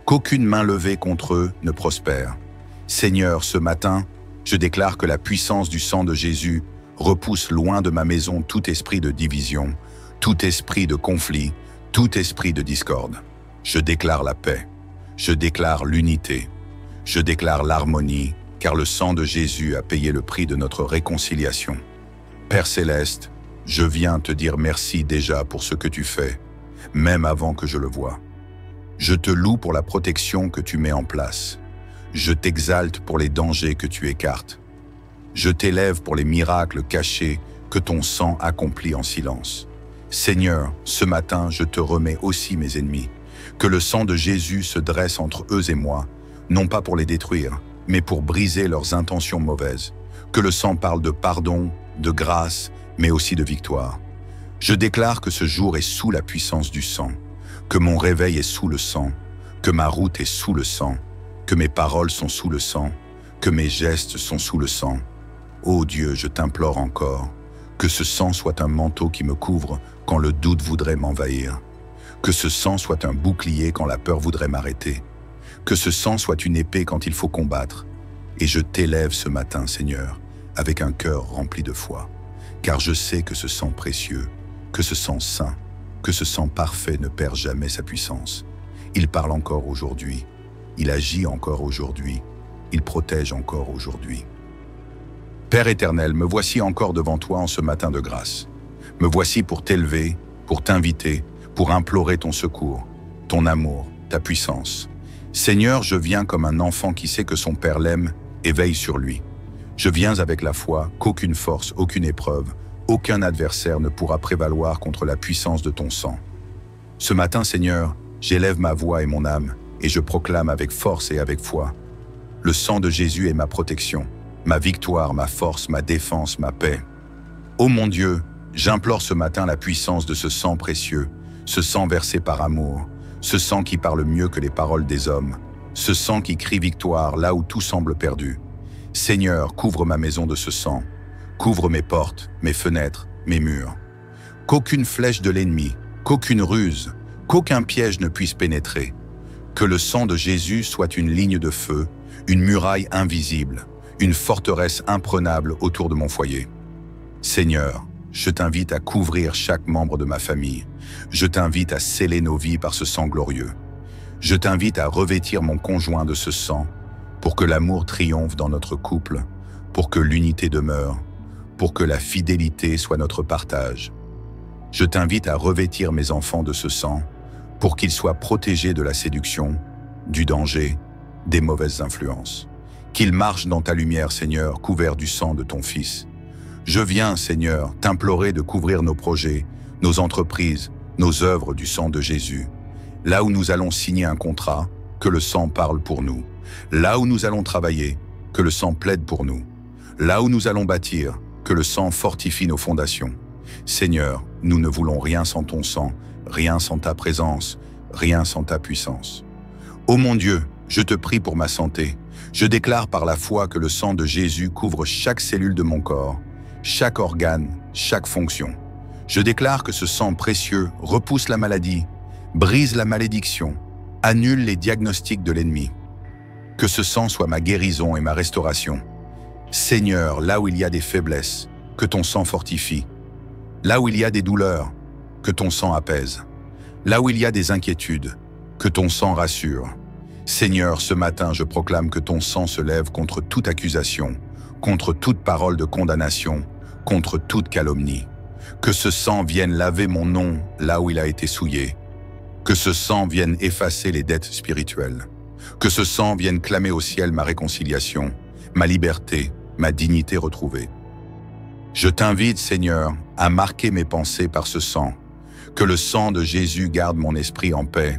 qu'aucune main levée contre eux ne prospère. Seigneur, ce matin, je déclare que la puissance du sang de Jésus repousse loin de ma maison tout esprit de division, tout esprit de conflit, tout esprit de discorde. Je déclare la paix, je déclare l'unité, je déclare l'harmonie, car le sang de Jésus a payé le prix de notre réconciliation. Père Céleste, je viens te dire merci déjà pour ce que tu fais, même avant que je le voie. Je te loue pour la protection que tu mets en place. Je t'exalte pour les dangers que tu écartes. Je t'élève pour les miracles cachés que ton sang accomplit en silence. Seigneur, ce matin, je te remets aussi mes ennemis. Que le sang de Jésus se dresse entre eux et moi, non pas pour les détruire, mais pour briser leurs intentions mauvaises. Que le sang parle de pardon, de grâce, mais aussi de victoire. Je déclare que ce jour est sous la puissance du sang, que mon réveil est sous le sang, que ma route est sous le sang, que mes paroles sont sous le sang, que mes gestes sont sous le sang. Ô Dieu, je t'implore encore, que ce sang soit un manteau qui me couvre quand le doute voudrait m'envahir, que ce sang soit un bouclier quand la peur voudrait m'arrêter, que ce sang soit une épée quand il faut combattre. Et je t'élève ce matin, Seigneur, avec un cœur rempli de foi, car je sais que ce sang précieux, que ce sang saint, que ce sang parfait ne perd jamais sa puissance. Il parle encore aujourd'hui, il agit encore aujourd'hui, il protège encore aujourd'hui. Père éternel, me voici encore devant toi en ce matin de grâce. Me voici pour t'élever, pour t'inviter, pour implorer ton secours, ton amour, ta puissance. Seigneur, je viens comme un enfant qui sait que son Père l'aime et veille sur lui. Je viens avec la foi qu'aucune force, aucune épreuve, aucun adversaire ne pourra prévaloir contre la puissance de ton sang. Ce matin, Seigneur, j'élève ma voix et mon âme, et je proclame avec force et avec foi. Le sang de Jésus est ma protection, ma victoire, ma force, ma défense, ma paix. Ô mon Dieu, j'implore ce matin la puissance de ce sang précieux, ce sang versé par amour, ce sang qui parle mieux que les paroles des hommes, ce sang qui crie victoire là où tout semble perdu. Seigneur, couvre ma maison de ce sang, couvre mes portes, mes fenêtres, mes murs. Qu'aucune flèche de l'ennemi, qu'aucune ruse, qu'aucun piège ne puisse pénétrer. Que le sang de Jésus soit une ligne de feu, une muraille invisible, une forteresse imprenable autour de mon foyer. Seigneur, je t'invite à couvrir chaque membre de ma famille. Je t'invite à sceller nos vies par ce sang glorieux. Je t'invite à revêtir mon conjoint de ce sang pour que l'amour triomphe dans notre couple, pour que l'unité demeure, pour que la fidélité soit notre partage. Je t'invite à revêtir mes enfants de ce sang pour qu'ils soient protégés de la séduction, du danger, des mauvaises influences. Qu'ils marchent dans ta lumière, Seigneur, couverts du sang de ton Fils. Je viens, Seigneur, t'implorer de couvrir nos projets, nos entreprises, nos œuvres du sang de Jésus. Là où nous allons signer un contrat, que le sang parle pour nous. Là où nous allons travailler, que le sang plaide pour nous. Là où nous allons bâtir, que le sang fortifie nos fondations. Seigneur, nous ne voulons rien sans ton sang, rien sans ta présence, rien sans ta puissance. Ô mon Dieu, je te prie pour ma santé. Je déclare par la foi que le sang de Jésus couvre chaque cellule de mon corps, chaque organe, chaque fonction. Je déclare que ce sang précieux repousse la maladie, brise la malédiction, annule les diagnostics de l'ennemi. Que ce sang soit ma guérison et ma restauration. Seigneur, là où il y a des faiblesses, que ton sang fortifie. Là où il y a des douleurs, que ton sang apaise. Là où il y a des inquiétudes, que ton sang rassure. Seigneur, ce matin, je proclame que ton sang se lève contre toute accusation, contre toute parole de condamnation, contre toute calomnie. Que ce sang vienne laver mon nom là où il a été souillé. Que ce sang vienne effacer les dettes spirituelles. Que ce sang vienne clamer au ciel ma réconciliation, ma liberté, ma dignité retrouvée. Je t'invite, Seigneur, à marquer mes pensées par ce sang. Que le sang de Jésus garde mon esprit en paix,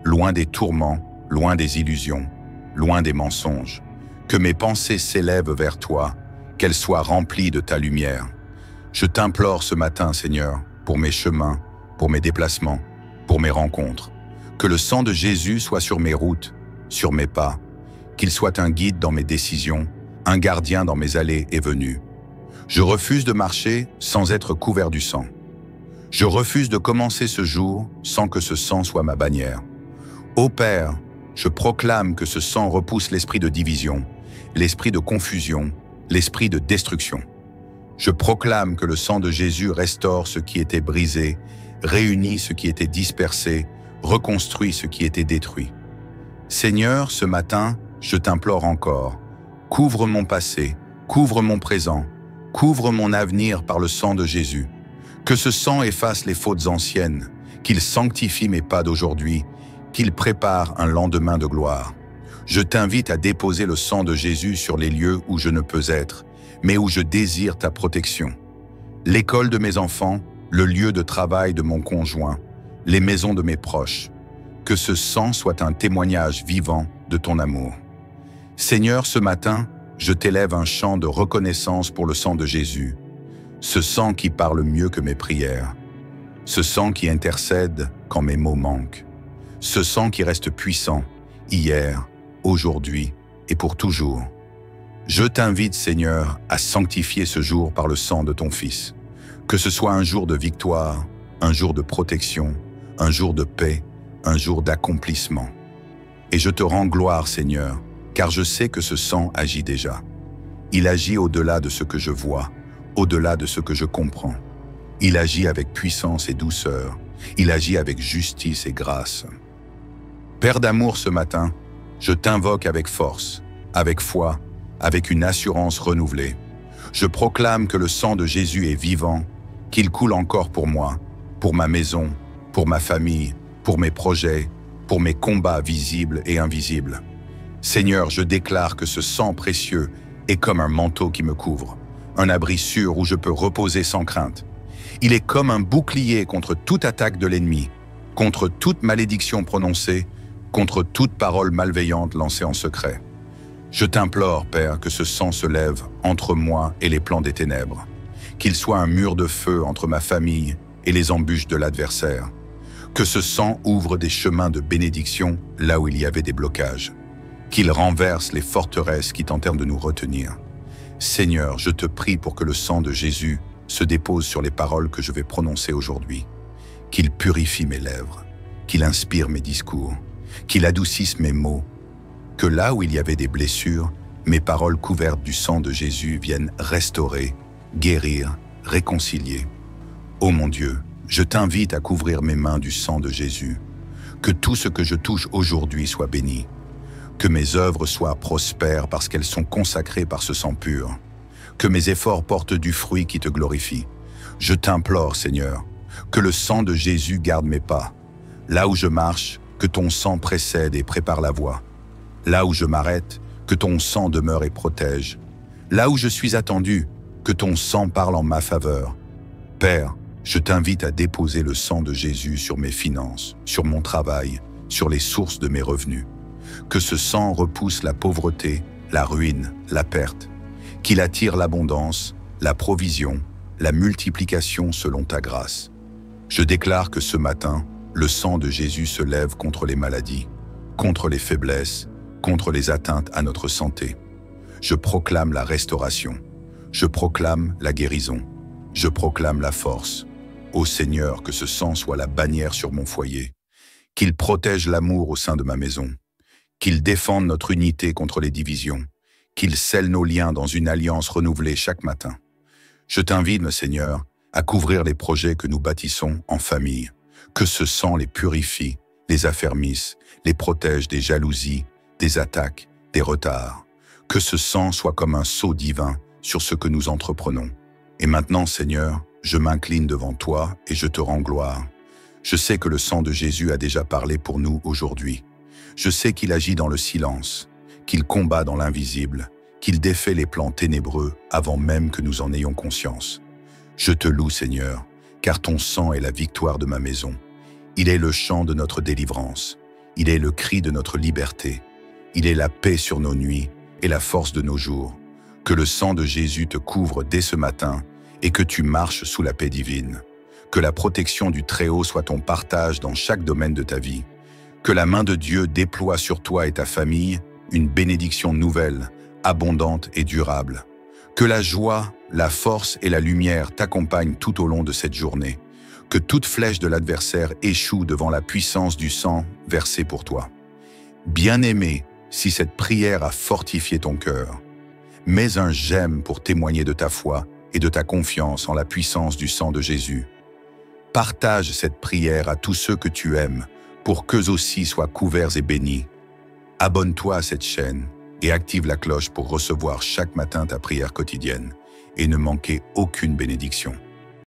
loin des tourments, loin des illusions, loin des mensonges. Que mes pensées s'élèvent vers toi, qu'elles soient remplies de ta lumière. Je t'implore ce matin, Seigneur, pour mes chemins, pour mes déplacements. pour mes rencontres. Que le sang de Jésus soit sur mes routes, sur mes pas, qu'il soit un guide dans mes décisions, un gardien dans mes allées et venues. Je refuse de marcher sans être couvert du sang. Je refuse de commencer ce jour sans que ce sang soit ma bannière. Ô Père, je proclame que ce sang repousse l'esprit de division, l'esprit de confusion, l'esprit de destruction. Je proclame que le sang de Jésus restaure ce qui était brisé, réunit ce qui était dispersé, reconstruit ce qui était détruit. Seigneur, ce matin, je t'implore encore, couvre mon passé, couvre mon présent, couvre mon avenir par le sang de Jésus. Que ce sang efface les fautes anciennes, qu'il sanctifie mes pas d'aujourd'hui, qu'il prépare un lendemain de gloire. Je t'invite à déposer le sang de Jésus sur les lieux où je ne peux être, mais où je désire ta protection. L'école de mes enfants, le lieu de travail de mon conjoint, les maisons de mes proches. Que ce sang soit un témoignage vivant de ton amour. Seigneur, ce matin, je t'élève un chant de reconnaissance pour le sang de Jésus, ce sang qui parle mieux que mes prières, ce sang qui intercède quand mes mots manquent, ce sang qui reste puissant, hier, aujourd'hui et pour toujours. Je t'invite, Seigneur, à sanctifier ce jour par le sang de ton Fils. Que ce soit un jour de victoire, un jour de protection, un jour de paix, un jour d'accomplissement. Et je te rends gloire, Seigneur, car je sais que ce sang agit déjà. Il agit au-delà de ce que je vois, au-delà de ce que je comprends. Il agit avec puissance et douceur. Il agit avec justice et grâce. Père d'amour, ce matin, je t'invoque avec force, avec foi, avec une assurance renouvelée. Je proclame que le sang de Jésus est vivant, qu'il coule encore pour moi, pour ma maison, pour ma famille, pour mes projets, pour mes combats visibles et invisibles. Seigneur, je déclare que ce sang précieux est comme un manteau qui me couvre, un abri sûr où je peux reposer sans crainte. Il est comme un bouclier contre toute attaque de l'ennemi, contre toute malédiction prononcée, contre toute parole malveillante lancée en secret. Je t'implore, Père, que ce sang se lève entre moi et les plans des ténèbres, qu'il soit un mur de feu entre ma famille et les embûches de l'adversaire, que ce sang ouvre des chemins de bénédiction là où il y avait des blocages, qu'il renverse les forteresses qui tentèrent de nous retenir. Seigneur, je te prie pour que le sang de Jésus se dépose sur les paroles que je vais prononcer aujourd'hui, qu'il purifie mes lèvres, qu'il inspire mes discours, qu'il adoucisse mes mots, que là où il y avait des blessures, mes paroles couvertes du sang de Jésus viennent restaurer, guérir, réconcilier. Ô mon Dieu, je t'invite à couvrir mes mains du sang de Jésus, que tout ce que je touche aujourd'hui soit béni, que mes œuvres soient prospères parce qu'elles sont consacrées par ce sang pur, que mes efforts portent du fruit qui te glorifie. Je t'implore, Seigneur, que le sang de Jésus garde mes pas. Là où je marche, que ton sang précède et prépare la voie. Là où je m'arrête, que ton sang demeure et protège. Là où je suis attendu, que ton sang parle en ma faveur. Père, je t'invite à déposer le sang de Jésus sur mes finances, sur mon travail, sur les sources de mes revenus. Que ce sang repousse la pauvreté, la ruine, la perte. Qu'il attire l'abondance, la provision, la multiplication selon ta grâce. Je déclare que ce matin, le sang de Jésus se lève contre les maladies, contre les faiblesses, contre les atteintes à notre santé. Je proclame la restauration. Je proclame la guérison. Je proclame la force. Ô Seigneur, que ce sang soit la bannière sur mon foyer, qu'il protège l'amour au sein de ma maison, qu'il défende notre unité contre les divisions, qu'il scelle nos liens dans une alliance renouvelée chaque matin. Je t'invite, Seigneur, à couvrir les projets que nous bâtissons en famille, que ce sang les purifie, les affermisse, les protège des jalousies, des attaques, des retards. Que ce sang soit comme un sceau divin sur ce que nous entreprenons. Et maintenant, Seigneur, je m'incline devant toi et je te rends gloire. Je sais que le sang de Jésus a déjà parlé pour nous aujourd'hui. Je sais qu'il agit dans le silence, qu'il combat dans l'invisible, qu'il défait les plans ténébreux avant même que nous en ayons conscience. Je te loue, Seigneur, car ton sang est la victoire de ma maison. Il est le chant de notre délivrance. Il est le cri de notre liberté. Il est la paix sur nos nuits et la force de nos jours. Que le sang de Jésus te couvre dès ce matin et que tu marches sous la paix divine. Que la protection du Très-Haut soit ton partage dans chaque domaine de ta vie. Que la main de Dieu déploie sur toi et ta famille une bénédiction nouvelle, abondante et durable. Que la joie, la force et la lumière t'accompagnent tout au long de cette journée. Que toute flèche de l'adversaire échoue devant la puissance du sang versé pour toi. Bien-aimé, si cette prière a fortifié ton cœur, mets un j'aime pour témoigner de ta foi et de ta confiance en la puissance du sang de Jésus. Partage cette prière à tous ceux que tu aimes pour qu'eux aussi soient couverts et bénis. Abonne-toi à cette chaîne et active la cloche pour recevoir chaque matin ta prière quotidienne et ne manquer aucune bénédiction.